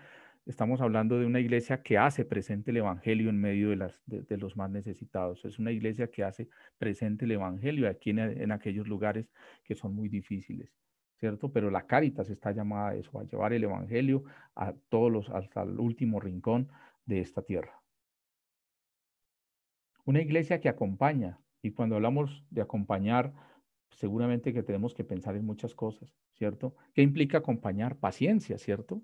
estamos hablando de una iglesia que hace presente el evangelio en medio de los más necesitados. Es una iglesia que hace presente el evangelio aquí en aquellos lugares que son muy difíciles, ¿cierto? Pero la Cáritas está llamada a eso, a llevar el evangelio a hasta el último rincón de esta tierra. Una iglesia que acompaña, y cuando hablamos de acompañar, seguramente que tenemos que pensar en muchas cosas, ¿cierto? ¿Qué implica acompañar? Paciencia, ¿cierto?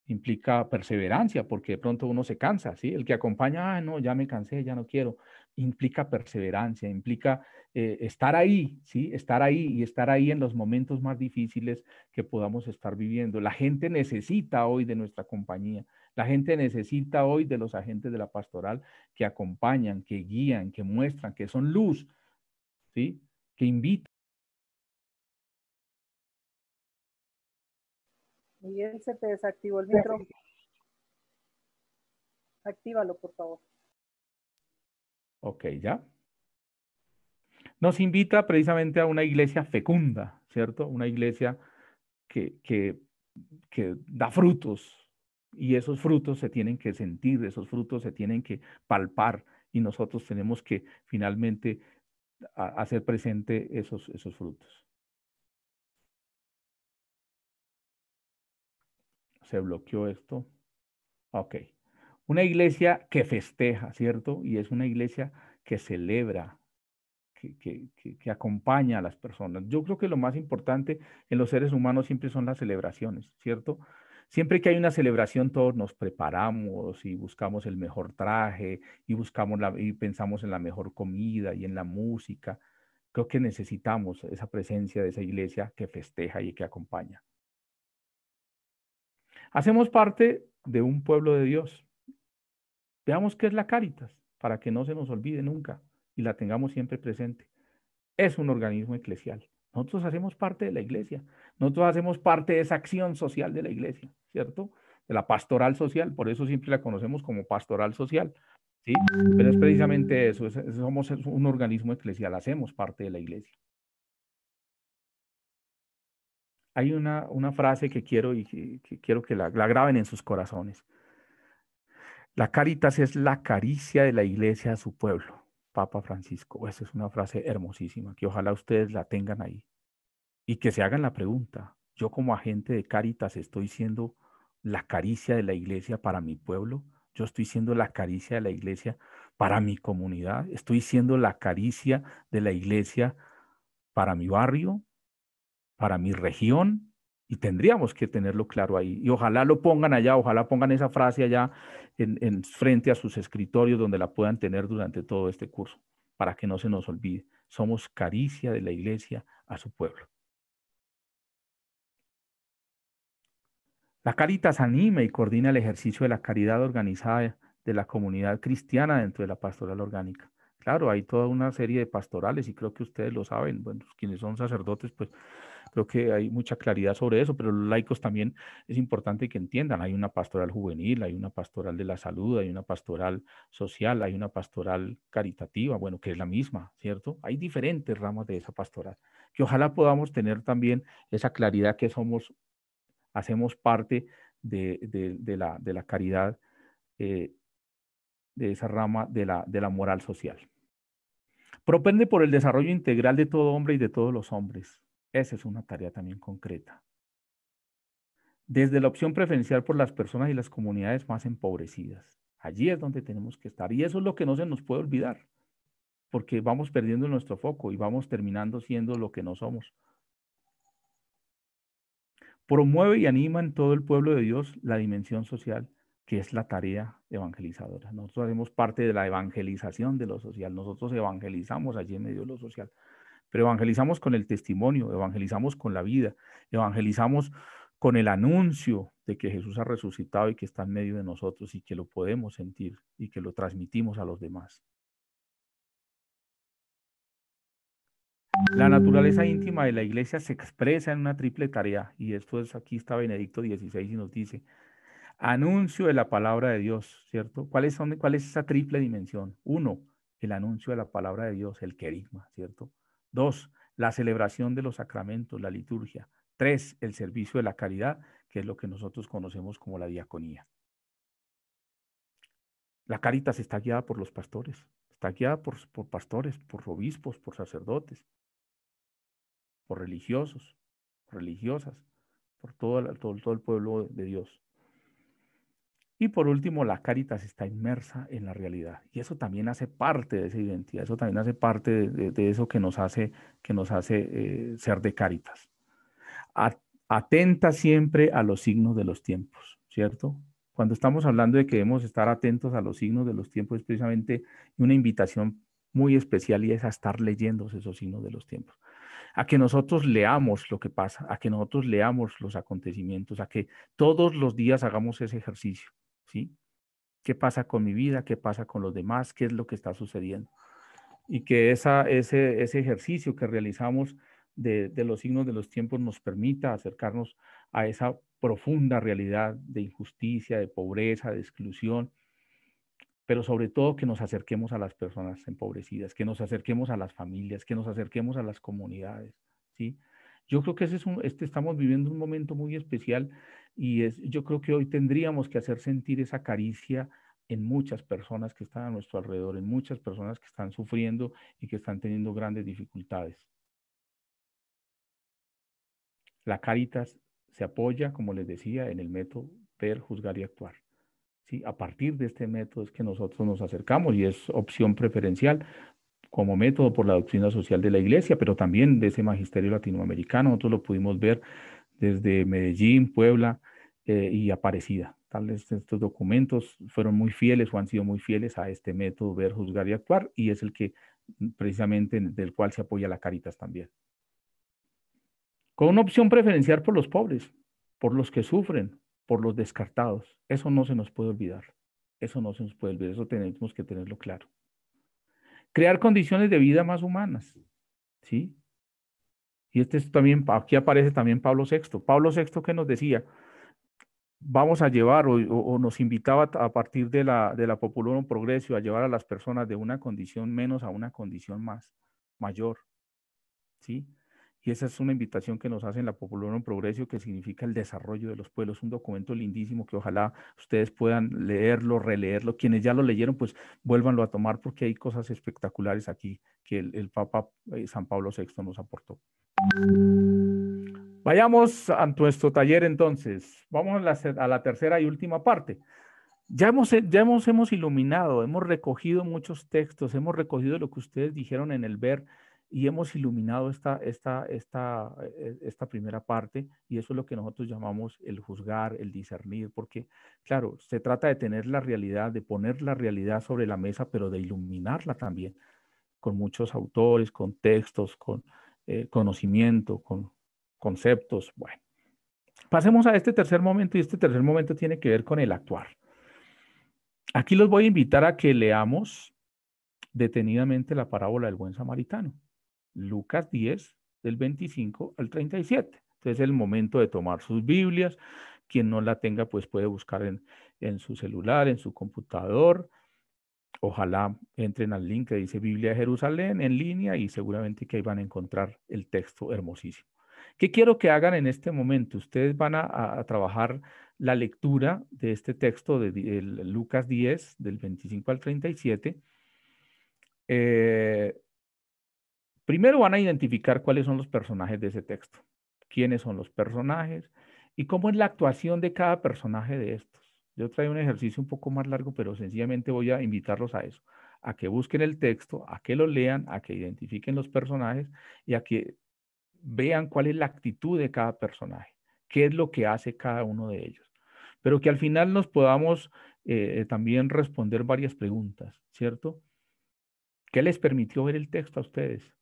Implica perseverancia, porque de pronto uno se cansa, ¿sí? El que acompaña, no, ya me cansé, ya no quiero. Implica perseverancia, implica estar ahí, ¿sí? Estar ahí en los momentos más difíciles que podamos estar viviendo. La gente necesita hoy de nuestra compañía. La gente necesita hoy de los agentes de la pastoral que acompañan, que guían, que muestran, que son luz, ¿sí? Que invitan. Miguel, se te desactivó el micrófono. Actívalo, por favor. Ok, ya. Nos invita precisamente a una iglesia fecunda, ¿cierto? Una iglesia que da frutos, y esos frutos se tienen que sentir, esos frutos se tienen que palpar, y nosotros tenemos que finalmente hacer presente esos frutos. Se bloqueó esto. Ok. Una iglesia que festeja, ¿cierto? Y es una iglesia que celebra, que acompaña a las personas. Yo creo que lo más importante en los seres humanos siempre son las celebraciones, ¿cierto? Siempre que hay una celebración, todos nos preparamos y buscamos el mejor traje y y pensamos en la mejor comida y en la música. Creo que necesitamos esa presencia de esa iglesia que festeja y que acompaña. Hacemos parte de un pueblo de Dios. Veamos qué es la Cáritas, para que no se nos olvide nunca y la tengamos siempre presente. Es un organismo eclesial. Nosotros hacemos parte de la iglesia. Nosotros hacemos parte de esa acción social de la iglesia, ¿cierto? De la pastoral social. Por eso siempre la conocemos como pastoral social, ¿sí? Pero es precisamente eso. Somos un organismo eclesial. Hacemos parte de la iglesia. Hay una frase que quiero que quiero que la graben en sus corazones. La Cáritas es la caricia de la iglesia a su pueblo. Papa Francisco. Esa es una frase hermosísima, que ojalá ustedes la tengan ahí. Y que se hagan la pregunta, yo como agente de Cáritas estoy siendo la caricia de la iglesia para mi pueblo, yo estoy siendo la caricia de la iglesia para mi comunidad, estoy siendo la caricia de la iglesia para mi barrio, para mi región, y tendríamos que tenerlo claro ahí. Y ojalá lo pongan allá, ojalá pongan esa frase allá en frente a sus escritorios donde la puedan tener durante todo este curso, para que no se nos olvide. Somos caricia de la iglesia a su pueblo. La Cáritas anima y coordina el ejercicio de la caridad organizada de la comunidad cristiana dentro de la pastoral orgánica. Claro, hay toda una serie de pastorales y creo que ustedes lo saben. Bueno, quienes son sacerdotes, pues creo que hay mucha claridad sobre eso, pero los laicos también es importante que entiendan. Hay una pastoral juvenil, hay una pastoral de la salud, hay una pastoral social, hay una pastoral caritativa, bueno, que es la misma, ¿cierto? Hay diferentes ramas de esa pastoral, que ojalá podamos tener también esa claridad que hacemos parte de la caridad, de esa rama de la moral social. Propende por el desarrollo integral de todo hombre y de todos los hombres. Esa es una tarea también concreta. Desde la opción preferencial por las personas y las comunidades más empobrecidas. Allí es donde tenemos que estar. Y eso es lo que no se nos puede olvidar, porque vamos perdiendo nuestro foco y vamos terminando siendo lo que no somos. Promueve y anima en todo el pueblo de Dios la dimensión social, que es la tarea evangelizadora. Nosotros hacemos parte de la evangelización de lo social. Nosotros evangelizamos allí en medio de lo social. Pero evangelizamos con el testimonio, evangelizamos con la vida, evangelizamos con el anuncio de que Jesús ha resucitado y que está en medio de nosotros y que lo podemos sentir y que lo transmitimos a los demás. La naturaleza íntima de la iglesia se expresa en una triple tarea, y esto es, aquí está Benedicto XVI y nos dice, anuncio de la palabra de Dios, ¿cierto? ¿Cuál es esa triple dimensión? Uno, el anuncio de la palabra de Dios, el querigma, ¿cierto? Dos, la celebración de los sacramentos, la liturgia. Tres, el servicio de la caridad, que es lo que nosotros conocemos como la diaconía. La Cáritas está guiada por los pastores, está guiada por pastores, por obispos, por sacerdotes, por religiosos, religiosas, por todo el pueblo de Dios. Y por último, la Cáritas está inmersa en la realidad. Y eso también hace parte de esa identidad, eso también hace parte de eso que nos hace ser de Cáritas. Atenta siempre a los signos de los tiempos, ¿cierto? Cuando estamos hablando de que debemos estar atentos a los signos de los tiempos, es precisamente una invitación muy especial y es a estar leyendo esos signos de los tiempos. A que nosotros leamos lo que pasa, a que nosotros leamos los acontecimientos, a que todos los días hagamos ese ejercicio, ¿sí? ¿Qué pasa con mi vida? ¿Qué pasa con los demás? ¿Qué es lo que está sucediendo? Y que ese ejercicio que realizamos de los signos de los tiempos nos permita acercarnos a esa profunda realidad de injusticia, de pobreza, de exclusión, pero sobre todo que nos acerquemos a las personas empobrecidas, que nos acerquemos a las familias, que nos acerquemos a las comunidades, ¿sí? Yo creo que estamos viviendo un momento muy especial y yo creo que hoy tendríamos que hacer sentir esa caricia en muchas personas que están a nuestro alrededor, en muchas personas que están sufriendo y que están teniendo grandes dificultades. La Cáritas se apoya, como les decía, en el método ver, juzgar y actuar. ¿Sí? A partir de este método es que nosotros nos acercamos y es opción preferencial como método por la doctrina social de la Iglesia, pero también de ese magisterio latinoamericano. Nosotros lo pudimos ver desde Medellín, Puebla y Aparecida. Estos documentos fueron muy fieles o han sido muy fieles a este método ver, juzgar y actuar y es el que precisamente del cual se apoya la Cáritas también. Con una opción preferencial por los pobres, por los que sufren, por los descartados. Eso no se nos puede olvidar. Eso no se nos puede olvidar. Eso tenemos que tenerlo claro. Crear condiciones de vida más humanas. ¿Sí? Y aquí aparece también Pablo VI. Pablo VI que nos decía, vamos a llevar o nos invitaba a partir de la Populorum Progressio a llevar a las personas de una condición menos a una condición mayor. ¿Sí? Y esa es una invitación que nos hace en la Populorum Progressio, que significa el desarrollo de los pueblos. Un documento lindísimo que ojalá ustedes puedan leerlo, releerlo. Quienes ya lo leyeron, pues vuélvanlo a tomar porque hay cosas espectaculares aquí que el Papa San Pablo VI nos aportó. Vayamos a nuestro taller entonces. Vamos a la tercera y última parte. Ya hemos iluminado, hemos recogido muchos textos, hemos recogido lo que ustedes dijeron en el ver y hemos iluminado esta primera parte y eso es lo que nosotros llamamos el juzgar, el discernir, porque claro, se trata de tener la realidad, de poner la realidad sobre la mesa, pero de iluminarla también con muchos autores, con textos, con conocimiento, con conceptos. Bueno, pasemos a este tercer momento y este tercer momento tiene que ver con el actuar. Aquí los voy a invitar a que leamos detenidamente la parábola del buen samaritano. Lucas 10, del 25 al 37. Entonces es el momento de tomar sus Biblias. Quien no la tenga, pues puede buscar en su celular, en su computador. Ojalá entren al link que dice Biblia de Jerusalén en línea y seguramente que ahí van a encontrar el texto hermosísimo. ¿Qué quiero que hagan en este momento? Ustedes van a trabajar la lectura de este texto de Lucas 10, del 25 al 37. Primero van a identificar cuáles son los personajes de ese texto, quiénes son los personajes y cómo es la actuación de cada personaje de estos. Yo traigo un ejercicio un poco más largo, pero sencillamente voy a invitarlos a eso, a que busquen el texto, a que lo lean, a que identifiquen los personajes y a que vean cuál es la actitud de cada personaje, qué es lo que hace cada uno de ellos. Pero que al final nos podamos también responder varias preguntas, ¿cierto? ¿Qué les permitió ver el texto a ustedes?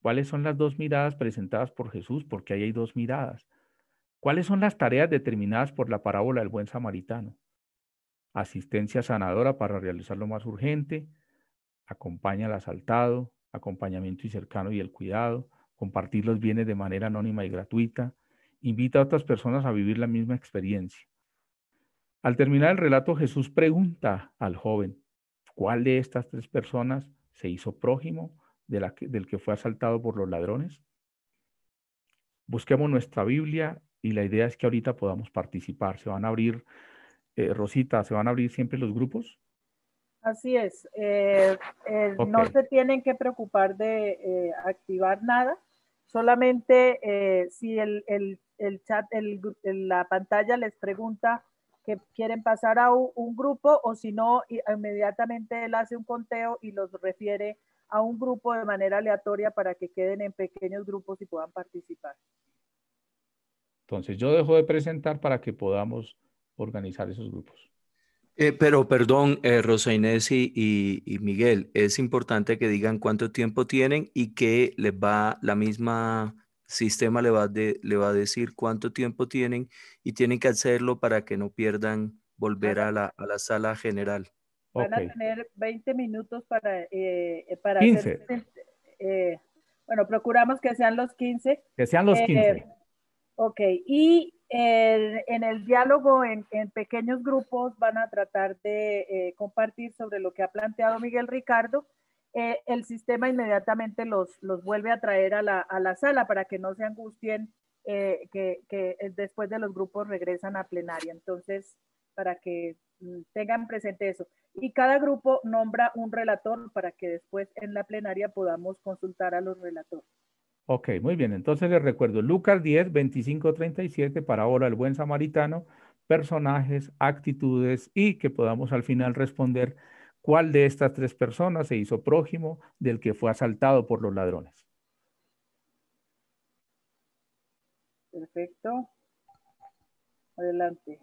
¿Cuáles son las dos miradas presentadas por Jesús? Porque ahí hay dos miradas. ¿Cuáles son las tareas determinadas por la parábola del buen samaritano? Asistencia sanadora para realizar lo más urgente, acompaña al asaltado, acompañamiento y cercano y el cuidado, compartir los bienes de manera anónima y gratuita, invita a otras personas a vivir la misma experiencia. Al terminar el relato, Jesús pregunta al joven, ¿cuál de estas tres personas se hizo prójimo del que fue asaltado por los ladrones? Busquemos nuestra Biblia y la idea es que ahorita podamos participar. Se van a abrir, Rosita, ¿se van a abrir siempre los grupos? Así es. Ok. No se tienen que preocupar de activar nada. Solamente si el chat, la pantalla les pregunta que quieren pasar a un grupo o si no, inmediatamente él hace un conteo y los refiere a un grupo de manera aleatoria para que queden en pequeños grupos y puedan participar. Entonces yo dejo de presentar para que podamos organizar esos grupos. Pero perdón, Rosa Inés y Miguel, es importante que digan cuánto tiempo tienen y que les va, la misma sistema le va a decir cuánto tiempo tienen y tienen que hacerlo para que no pierdan volver a la sala general. Van a Ok. tener 20 minutos para 15. hacer, bueno, procuramos que sean los 15. Que sean los 15. Ok, y en el diálogo en pequeños grupos van a tratar de compartir sobre lo que ha planteado Miguel Ricardo. El sistema inmediatamente los vuelve a traer a la sala para que no se angustien que después de los grupos regresan a plenaria. Entonces, para que tengan presente eso. Y cada grupo nombra un relator para que después en la plenaria podamos consultar a los relatores. Ok, muy bien. Entonces les recuerdo Lucas 10, 25, 37 para ahora el buen samaritano, personajes, actitudes y que podamos al final responder cuál de estas tres personas se hizo prójimo del que fue asaltado por los ladrones. Perfecto. Adelante.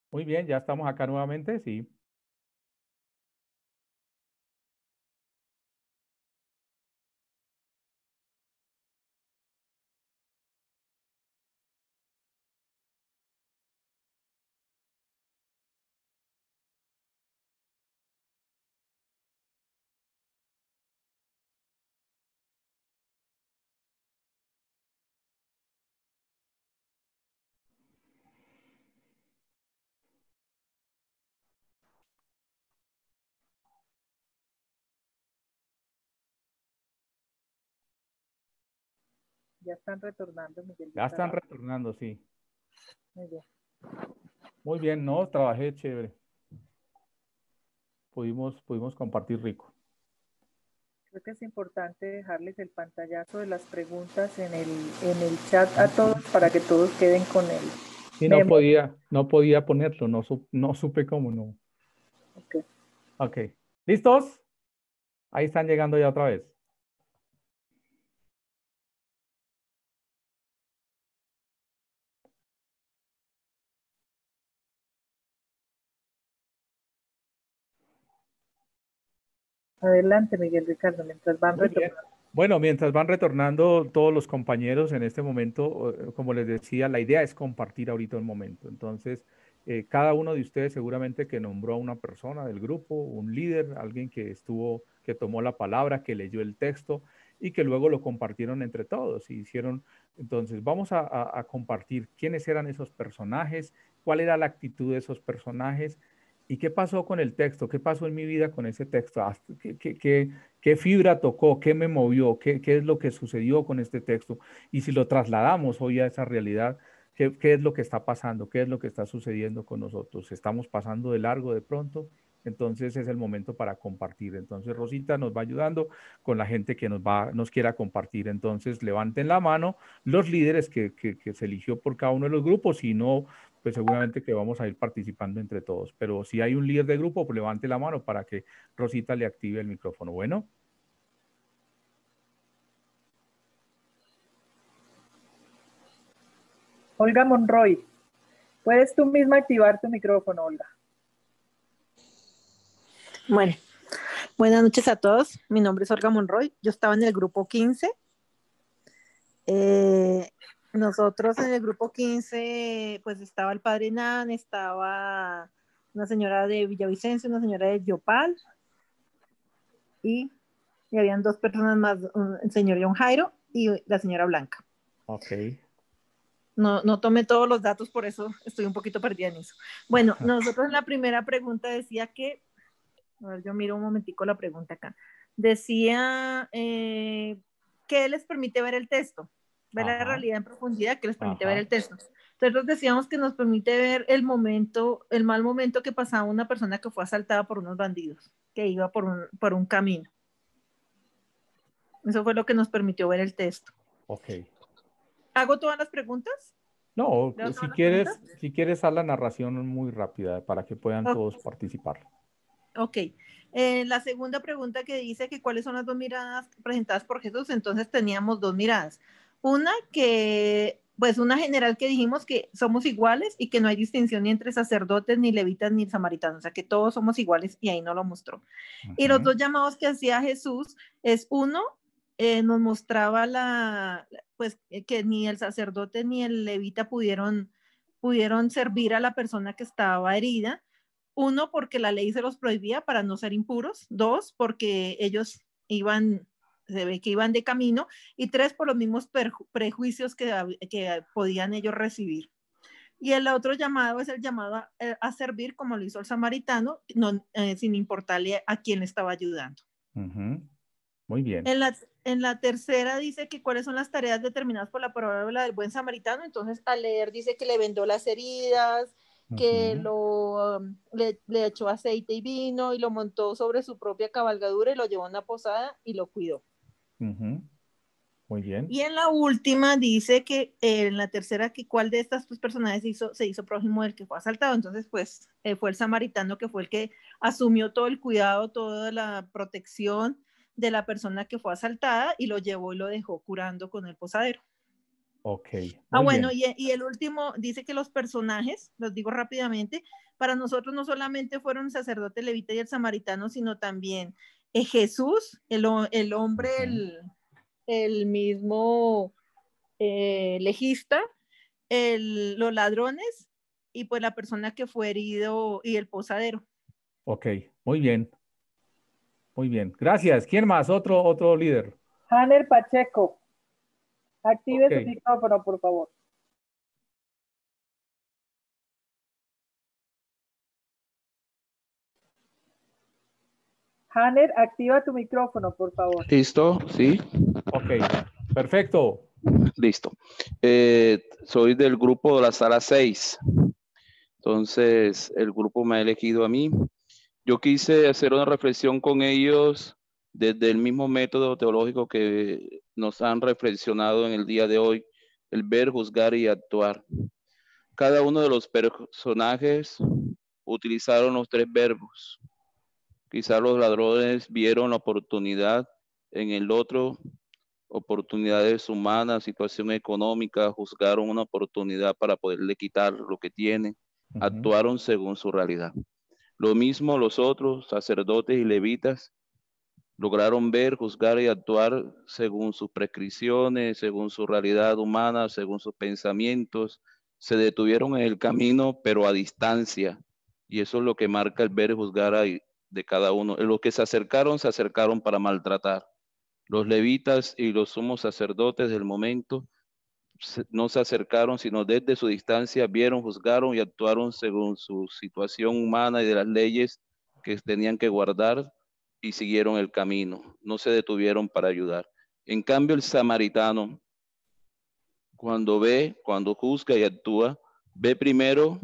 Muy bien, ya estamos acá nuevamente, sí. Ya están retornando, Miguel. Ya están retornando, sí. Muy bien. Muy bien, no, trabajé chévere. Pudimos compartir rico. Creo que es importante dejarles el pantallazo de las preguntas en el chat a todos para que todos queden con él. Sí, no podía ponerlo, no supe cómo, no. Okay. Ok. ¿Listos? Ahí están llegando ya otra vez. Adelante, Miguel Ricardo, mientras van retornando. Bueno, mientras van retornando todos los compañeros en este momento, como les decía, la idea es compartir ahorita un momento. Entonces, cada uno de ustedes seguramente que nombró a una persona del grupo, un líder, alguien que que tomó la palabra, que leyó el texto y que luego lo compartieron entre todos. Entonces, vamos a compartir quiénes eran esos personajes, cuál era la actitud de esos personajes. ¿Y qué pasó con el texto? ¿Qué pasó en mi vida con ese texto? ¿Qué fibra tocó? ¿Qué me movió? ¿Qué es lo que sucedió con este texto? Y si lo trasladamos hoy a esa realidad, ¿qué es lo que está pasando? ¿Qué es lo que está sucediendo con nosotros? ¿Estamos pasando de largo de pronto? Entonces es el momento para compartir. Entonces Rosita nos va ayudando con la gente que nos quiera compartir. Entonces levanten la mano los líderes que se eligió por cada uno de los grupos. Si no, pues seguramente que vamos a ir participando entre todos. Pero si hay un líder de grupo, pues levante la mano para que Rosita le active el micrófono. Bueno. Olga Monroy, puedes tú misma activar tu micrófono, Olga. Bueno, buenas noches a todos. Mi nombre es Olga Monroy. Yo estaba en el grupo 15. Nosotros en el grupo 15, pues estaba el padre Nan, estaba una señora de Villavicencio, una señora de Yopal, y habían dos personas más, el señor John Jairo y la señora Blanca. Ok. No tomé todos los datos, por eso estoy un poquito perdida en eso. Bueno, nosotros en la primera pregunta decía que, a ver, yo miro un momentico la pregunta acá, decía ¿qué les permite ver el texto? Ver la realidad en profundidad, ¿qué les permite ver el texto? Entonces decíamos que nos permite ver el mal momento que pasaba una persona que fue asaltada por unos bandidos, que iba por un camino. Eso fue lo que nos permitió ver el texto. Ok. ¿Hago todas las preguntas? No, si quieres haz la narración muy rápida para que puedan todos participar. Ok. La segunda pregunta que dice que cuáles son las dos miradas presentadas por Jesús, entonces teníamos dos miradas. Una una general que dijimos que somos iguales y que no hay distinción ni entre sacerdotes, ni levitas, ni samaritanos, o sea que todos somos iguales y ahí no lo mostró. Y los dos llamados que hacía Jesús es uno, nos mostraba que ni el sacerdote ni el levita pudieron servir a la persona que estaba herida. Uno, porque la ley se los prohibía para no ser impuros. Dos, porque ellos se ve que iban de camino. Y tres, por los mismos prejuicios que podían ellos recibir. Y el otro llamado es el llamado a servir, como lo hizo el samaritano, sin importarle a quién le estaba ayudando. Muy bien. En la tercera dice que cuáles son las tareas determinadas por la parábola del buen samaritano. Entonces, al leer dice que le vendó las heridas, que le echó aceite y vino y lo montó sobre su propia cabalgadura y lo llevó a una posada y lo cuidó. Muy bien. Y en la última dice que en la tercera que cuál de estas dos personajes se hizo prójimo del que fue asaltado. Entonces, pues fue el samaritano que fue el que asumió todo el cuidado, toda la protección de la persona que fue asaltada y lo llevó y lo dejó curando con el posadero. Ok. Bueno, y el último dice que los personajes, los digo rápidamente, para nosotros no solamente fueron el sacerdote levita y el samaritano, sino también Jesús, el hombre, el mismo legista, los ladrones y pues la persona que fue herido y el posadero. Ok, muy bien. Muy bien, gracias. ¿Quién más? Otro líder. Hanner Pacheco. Active su micrófono, por favor. Hanner, activa tu micrófono, por favor. Listo, sí. Ok, perfecto. Listo. Soy del grupo de la sala 6. Entonces, el grupo me ha elegido a mí. Yo quise hacer una reflexión con ellos desde el mismo método teológico que nos han reflexionado en el día de hoy, el ver, juzgar y actuar. Cada uno de los personajes utilizaron los 3 verbos. Quizás los ladrones vieron la oportunidad en el otro, oportunidades humanas, situación económica, juzgaron una oportunidad para poderle quitar lo que tiene, actuaron según su realidad. Lo mismo los otros, sacerdotes y levitas, lograron ver, juzgar y actuar según sus prescripciones, según su realidad humana, según sus pensamientos. Se detuvieron en el camino, pero a distancia. Y eso es lo que marca el ver y juzgar de cada uno. Los que se acercaron para maltratar. Los levitas y los sumos sacerdotes del momento no se acercaron, sino desde su distancia vieron, juzgaron y actuaron según su situación humana y de las leyes que tenían que guardar y siguieron el camino. No se detuvieron para ayudar. En cambio, el samaritano, cuando juzga y actúa, ve primero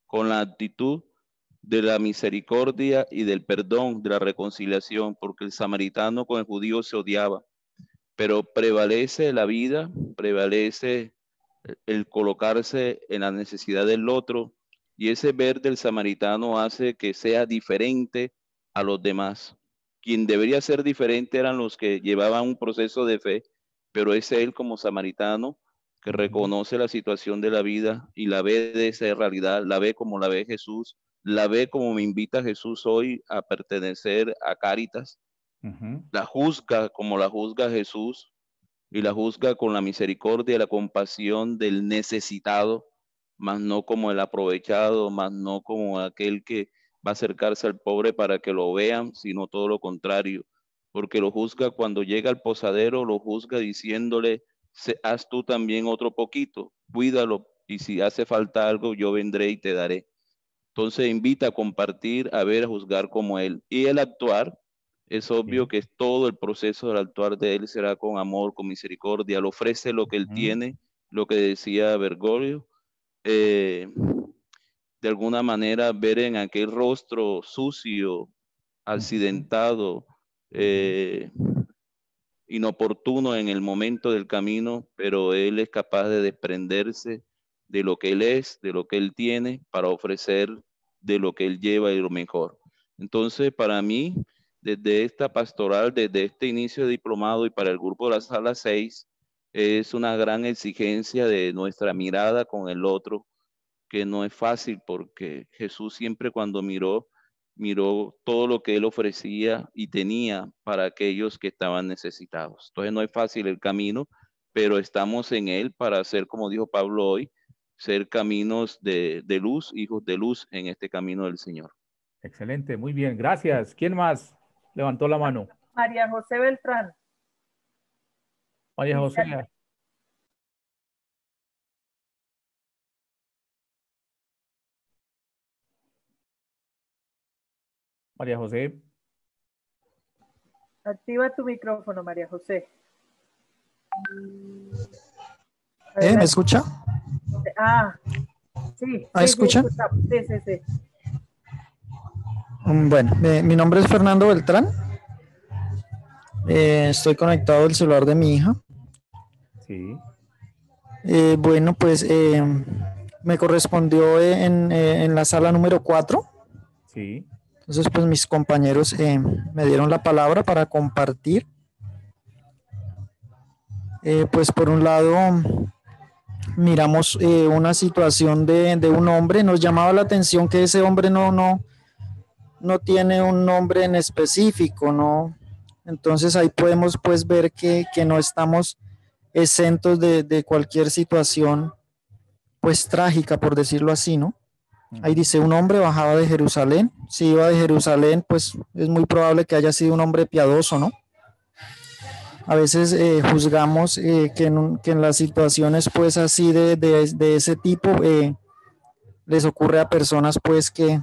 con la actitud de la misericordia y del perdón, de la reconciliación, porque el samaritano con el judío se odiaba, pero prevalece la vida, prevalece el colocarse en la necesidad del otro, y ese ver del samaritano hace que sea diferente a los demás. Quien debería ser diferente eran los que llevaban un proceso de fe, pero es él como samaritano que reconoce la situación de la vida y la ve de esa realidad, la ve como la ve Jesús, la ve como me invita Jesús hoy a pertenecer a Cáritas, la juzga como la juzga Jesús y la juzga con la misericordia y la compasión del necesitado, más no como el aprovechado, más no como aquel que va a acercarse al pobre para que lo vean, sino todo lo contrario, porque lo juzga cuando llega al posadero, lo juzga diciéndole, haz tú también otro poquito, cuídalo, y si hace falta algo, yo vendré y te daré. Entonces invita a compartir, a ver, a juzgar como él. Y el actuar, es obvio que todo el proceso del actuar de él será con amor, con misericordia. Le ofrece lo que él tiene, lo que decía Bergoglio. De alguna manera ver en aquel rostro sucio, accidentado, inoportuno en el momento del camino, pero él es capaz de desprenderse de lo que él es, de lo que él tiene, para ofrecer de lo que él lleva y lo mejor. Entonces, para mí, desde esta pastoral, desde este inicio de diplomado y para el grupo de la sala 6, es una gran exigencia de nuestra mirada con el otro, que no es fácil porque Jesús siempre cuando miró todo lo que él ofrecía y tenía para aquellos que estaban necesitados. Entonces no es fácil el camino, pero estamos en él para ser, como dijo Pablo hoy, ser caminos de luz, hijos de luz en este camino del Señor. Excelente, muy bien, gracias. ¿Quién más levantó la mano? María José Beltrán. María José. María José. Activa tu micrófono, María José. ¿Me escucha? Ah, sí. ¿Me escucha? Sí. Bueno, mi nombre es Fernando Beltrán. Estoy conectado al celular de mi hija. Sí. Bueno, pues me correspondió en la sala número 4. Sí. Entonces, pues mis compañeros me dieron la palabra para compartir. pues por un lado miramos una situación de un hombre, nos llamaba la atención que ese hombre no tiene un nombre en específico, ¿no? Entonces ahí podemos pues ver que no estamos exentos de cualquier situación pues trágica, por decirlo así, ¿no? Ahí dice, un hombre bajaba de Jerusalén. Si iba de Jerusalén, pues es muy probable que haya sido un hombre piadoso, ¿no? A veces juzgamos que en las situaciones pues así de ese tipo les ocurre a personas pues que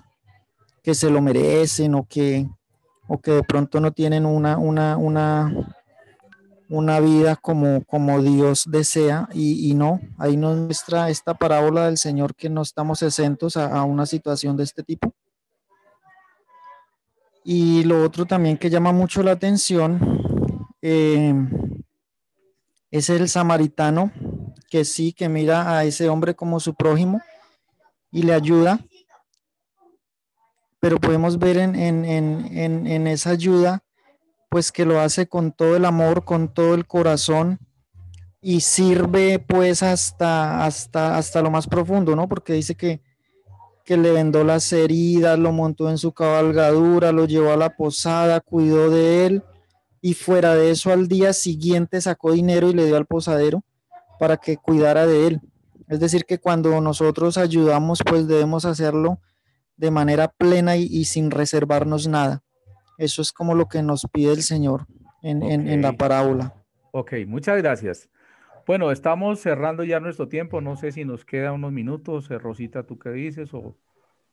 se lo merecen o que de pronto no tienen una vida como Dios desea y no, ahí nos muestra esta parábola del Señor que no estamos exentos a una situación de este tipo. Y lo otro también que llama mucho la atención es el samaritano que sí, que mira a ese hombre como su prójimo y le ayuda, pero podemos ver en esa ayuda pues que lo hace con todo el amor, con todo el corazón y sirve pues hasta lo más profundo, ¿no? Porque dice que le vendó las heridas, lo montó en su cabalgadura, lo llevó a la posada, cuidó de él y fuera de eso al día siguiente sacó dinero y le dio al posadero para que cuidara de él. Es decir, que cuando nosotros ayudamos, pues debemos hacerlo de manera plena y sin reservarnos nada. Eso es como lo que nos pide el Señor en la parábola. Ok, muchas gracias. Bueno, estamos cerrando ya nuestro tiempo. No sé si nos queda unos minutos. Rosita, ¿tú qué dices? O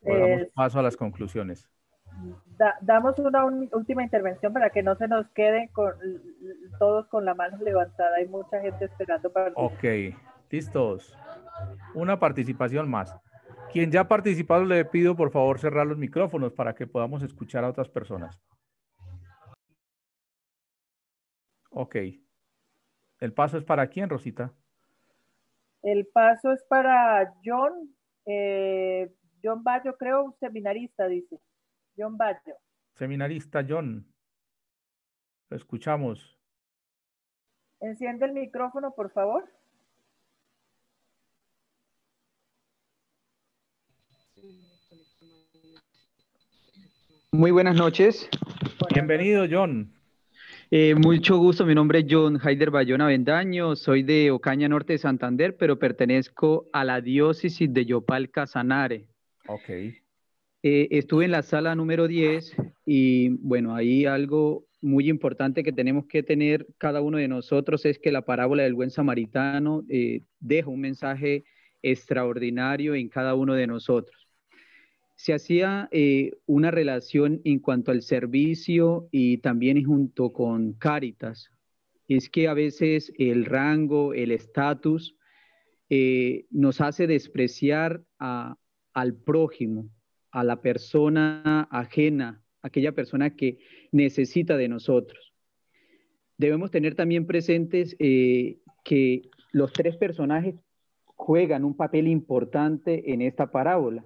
damos paso a las conclusiones. Damos una última intervención para que no se nos queden todos con la mano levantada. Hay mucha gente esperando para... Ok, listos. Una participación más. Quien ya ha participado, le pido por favor cerrar los micrófonos para que podamos escuchar a otras personas. Ok. ¿El paso es para quién, Rosita? El paso es para John. John Bayo, creo, seminarista, dice. John Bayo. Seminarista John. Lo escuchamos. Enciende el micrófono, por favor. Muy buenas noches. Bienvenido, John. Mucho gusto, mi nombre es John Haider Bayona Avendaño, soy de Ocaña Norte de Santander, pero pertenezco a la diócesis de Yopal Casanare. Ok. Estuve en la sala número 10 y bueno, ahí algo muy importante que tenemos que tener cada uno de nosotros es que la parábola del buen samaritano deja un mensaje extraordinario en cada uno de nosotros. Se hacía una relación en cuanto al servicio y también junto con Cáritas. Es que a veces el rango, el estatus, nos hace despreciar al prójimo, a la persona ajena, aquella persona que necesita de nosotros. Debemos tener también presentes que los tres personajes juegan un papel importante en esta parábola.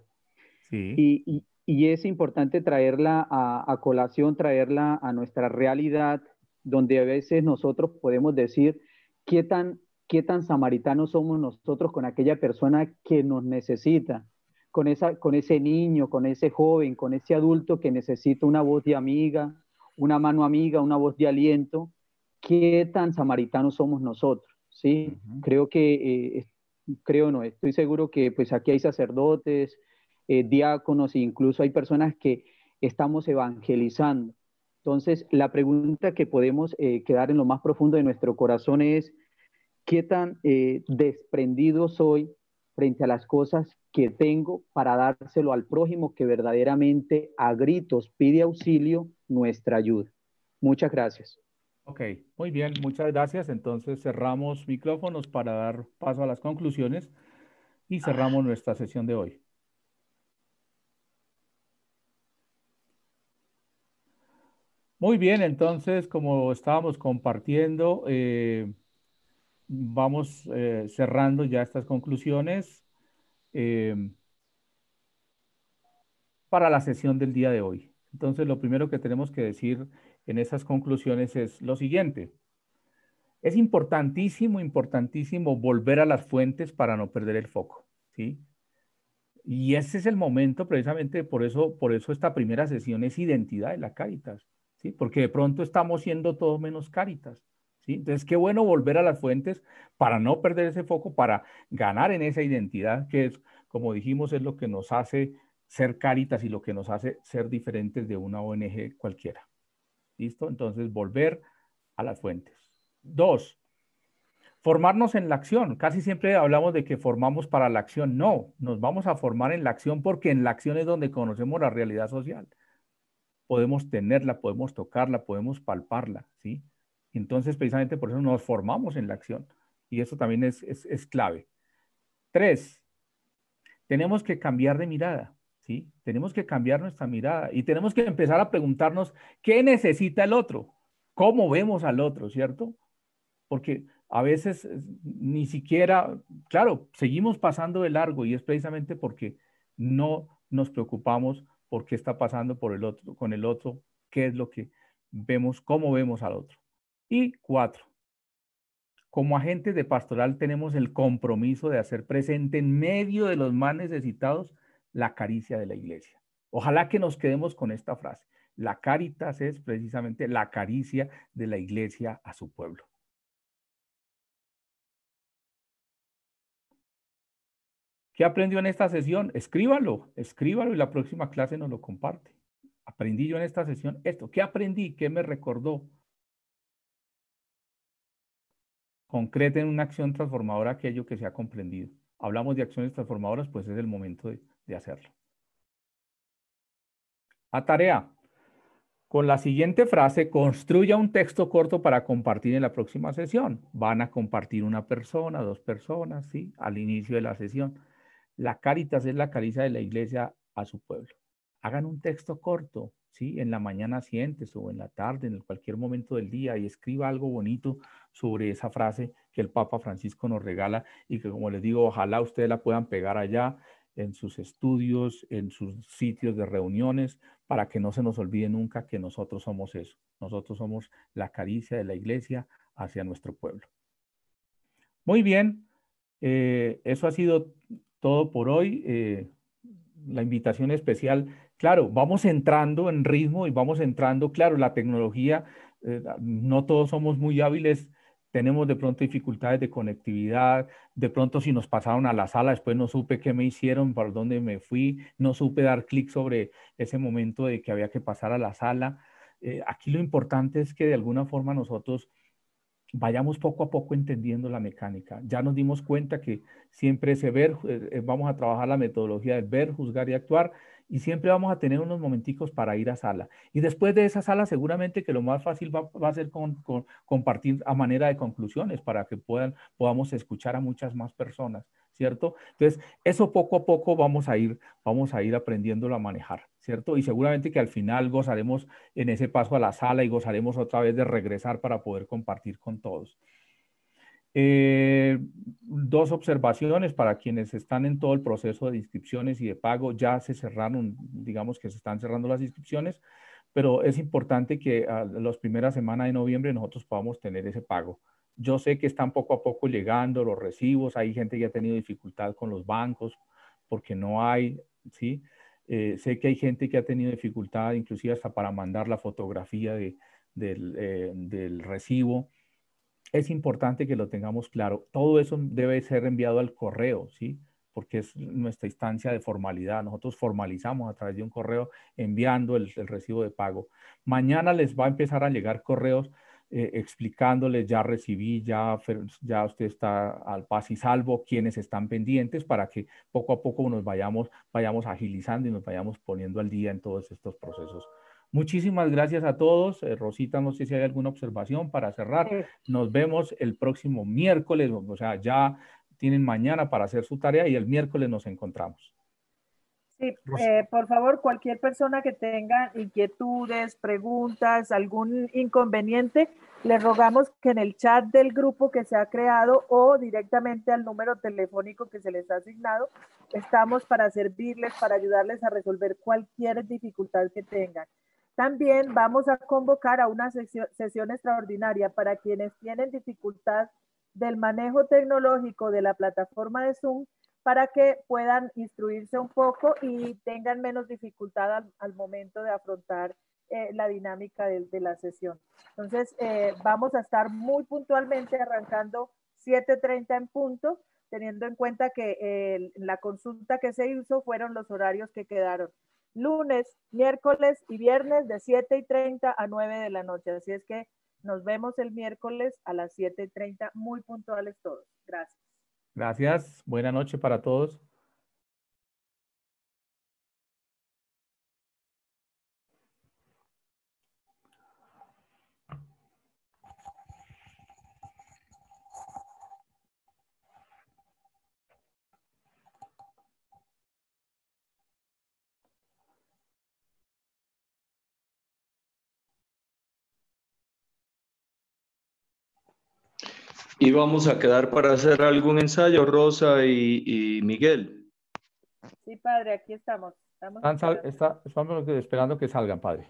Sí. Y es importante traerla a colación, traerla a nuestra realidad, donde a veces nosotros podemos decir qué tan samaritanos somos nosotros con aquella persona que nos necesita, con ese niño, con ese joven, con ese adulto que necesita una voz de amiga, una mano amiga, una voz de aliento. ¿Qué tan samaritanos somos nosotros? ¿Sí? Estoy seguro que pues aquí hay sacerdotes, diáconos e incluso hay personas que estamos evangelizando. Entonces, la pregunta que podemos quedar en lo más profundo de nuestro corazón es, ¿qué tan desprendido soy frente a las cosas que tengo para dárselo al prójimo que verdaderamente a gritos pide auxilio nuestra ayuda? Muchas gracias. Ok, muy bien, muchas gracias. Entonces cerramos micrófonos para dar paso a las conclusiones y cerramos nuestra sesión de hoy. Muy bien, entonces, como estábamos compartiendo, vamos cerrando ya estas conclusiones para la sesión del día de hoy. Entonces, lo primero que tenemos que decir en esas conclusiones es lo siguiente. Es importantísimo, importantísimo volver a las fuentes para no perder el foco, ¿sí? Y ese es el momento, precisamente por eso esta primera sesión es identidad de la Cáritas, ¿sí? Porque de pronto estamos siendo todo menos Cáritas, ¿sí? Entonces, qué bueno volver a las fuentes para no perder ese foco, para ganar en esa identidad, que es, como dijimos, es lo que nos hace ser Cáritas y lo que nos hace ser diferentes de una ONG cualquiera. ¿Listo? Entonces, volver a las fuentes. 2, formarnos en la acción. Casi siempre hablamos de que formamos para la acción. No, nos vamos a formar en la acción porque en la acción es donde conocemos la realidad social. Podemos tenerla, podemos tocarla, podemos palparla, ¿sí? Entonces, precisamente por eso nos formamos en la acción. Y eso también es clave. 3, tenemos que cambiar de mirada, ¿sí? Tenemos que cambiar nuestra mirada y tenemos que empezar a preguntarnos qué necesita el otro, cómo vemos al otro, ¿cierto? Porque a veces ni siquiera, claro, seguimos pasando de largo y es precisamente porque no nos preocupamos por qué está pasando por el otro, con el otro, qué es lo que vemos, cómo vemos al otro. Y 4, como agentes de pastoral tenemos el compromiso de hacer presente en medio de los más necesitados la caricia de la iglesia. Ojalá que nos quedemos con esta frase. La Cáritas es precisamente la caricia de la iglesia a su pueblo. ¿Qué aprendió en esta sesión? Escríbalo y la próxima clase nos lo comparte. Aprendí yo en esta sesión esto. ¿Qué aprendí? ¿Qué me recordó? Concreten una acción transformadora aquello que se ha comprendido. Hablamos de acciones transformadoras, pues es el momento de hacerlo. A tarea. Con la siguiente frase, construya un texto corto para compartir en la próxima sesión. Van a compartir una persona, 2 personas, ¿sí? Al inicio de la sesión. La Cáritas es la caricia de la iglesia a su pueblo. Hagan un texto corto, ¿sí? En la mañana sientes o en la tarde, en cualquier momento del día y escriba algo bonito sobre esa frase que el Papa Francisco nos regala y que, como les digo, ojalá ustedes la puedan pegar allá en sus estudios, en sus sitios de reuniones, para que no se nos olvide nunca que nosotros somos eso. Nosotros somos la caricia de la iglesia hacia nuestro pueblo. Muy bien, eso ha sido todo por hoy. La invitación especial, claro, vamos entrando en ritmo y vamos entrando, claro, la tecnología, no todos somos muy hábiles, tenemos de pronto dificultades de conectividad, de pronto si nos pasaron a la sala, después no supe qué me hicieron, por dónde me fui, no supe dar clic sobre ese momento de que había que pasar a la sala. Aquí lo importante es que de alguna forma nosotros vayamos poco a poco entendiendo la mecánica. Ya nos dimos cuenta que siempre ese ver, vamos a trabajar la metodología del ver, juzgar y actuar, y siempre vamos a tener unos momenticos para ir a sala. Y después de esa sala, seguramente que lo más fácil va a ser compartir a manera de conclusiones para que podamos escuchar a muchas más personas, ¿cierto? Entonces, eso poco a poco vamos a ir aprendiéndolo a manejar, ¿cierto? Y seguramente que al final gozaremos en ese paso a la sala y gozaremos otra vez de regresar para poder compartir con todos. 2 observaciones para quienes están en todo el proceso de inscripciones y de pago. Ya se cerraron, digamos que se están cerrando las inscripciones, pero es importante que a las primeras semanas de noviembre nosotros podamos tener ese pago. Yo sé que están poco a poco llegando los recibos, hay gente que ha tenido dificultad con los bancos porque no hay, ¿sí? Sé que hay gente que ha tenido dificultad inclusive hasta para mandar la fotografía del recibo. Es importante que lo tengamos claro. Todo eso debe ser enviado al correo, ¿sí? Porque es nuestra instancia de formalidad. Nosotros formalizamos a través de un correo enviando el recibo de pago. Mañana les va a empezar a llegar correos explicándoles, ya recibí, ya usted está al paz y salvo, quienes están pendientes para que poco a poco nos vayamos agilizando y nos vayamos poniendo al día en todos estos procesos. Muchísimas gracias a todos. Rosita, no sé si hay alguna observación para cerrar. Nos vemos el próximo miércoles, o sea, ya tienen mañana para hacer su tarea y el miércoles nos encontramos. Sí, por favor, cualquier persona que tenga inquietudes, preguntas, algún inconveniente, les rogamos que en el chat del grupo que se ha creado o directamente al número telefónico que se les ha asignado, estamos para servirles, para ayudarles a resolver cualquier dificultad que tengan. También vamos a convocar a una sesión extraordinaria para quienes tienen dificultad del manejo tecnológico de la plataforma de Zoom, para que puedan instruirse un poco y tengan menos dificultad al momento de afrontar la dinámica de la sesión. Entonces, vamos a estar muy puntualmente arrancando 7:30 en punto, teniendo en cuenta que la consulta que se hizo fueron los horarios que quedaron. Lunes, miércoles y viernes de 7:30 a 9 de la noche. Así es que nos vemos el miércoles a las 7:30, muy puntuales todos. Gracias. Gracias. Buena noche para todos. Y vamos a quedar para hacer algún ensayo, Rosa y Miguel. Sí, padre, aquí estamos. Estamos esperando que salgan, padre.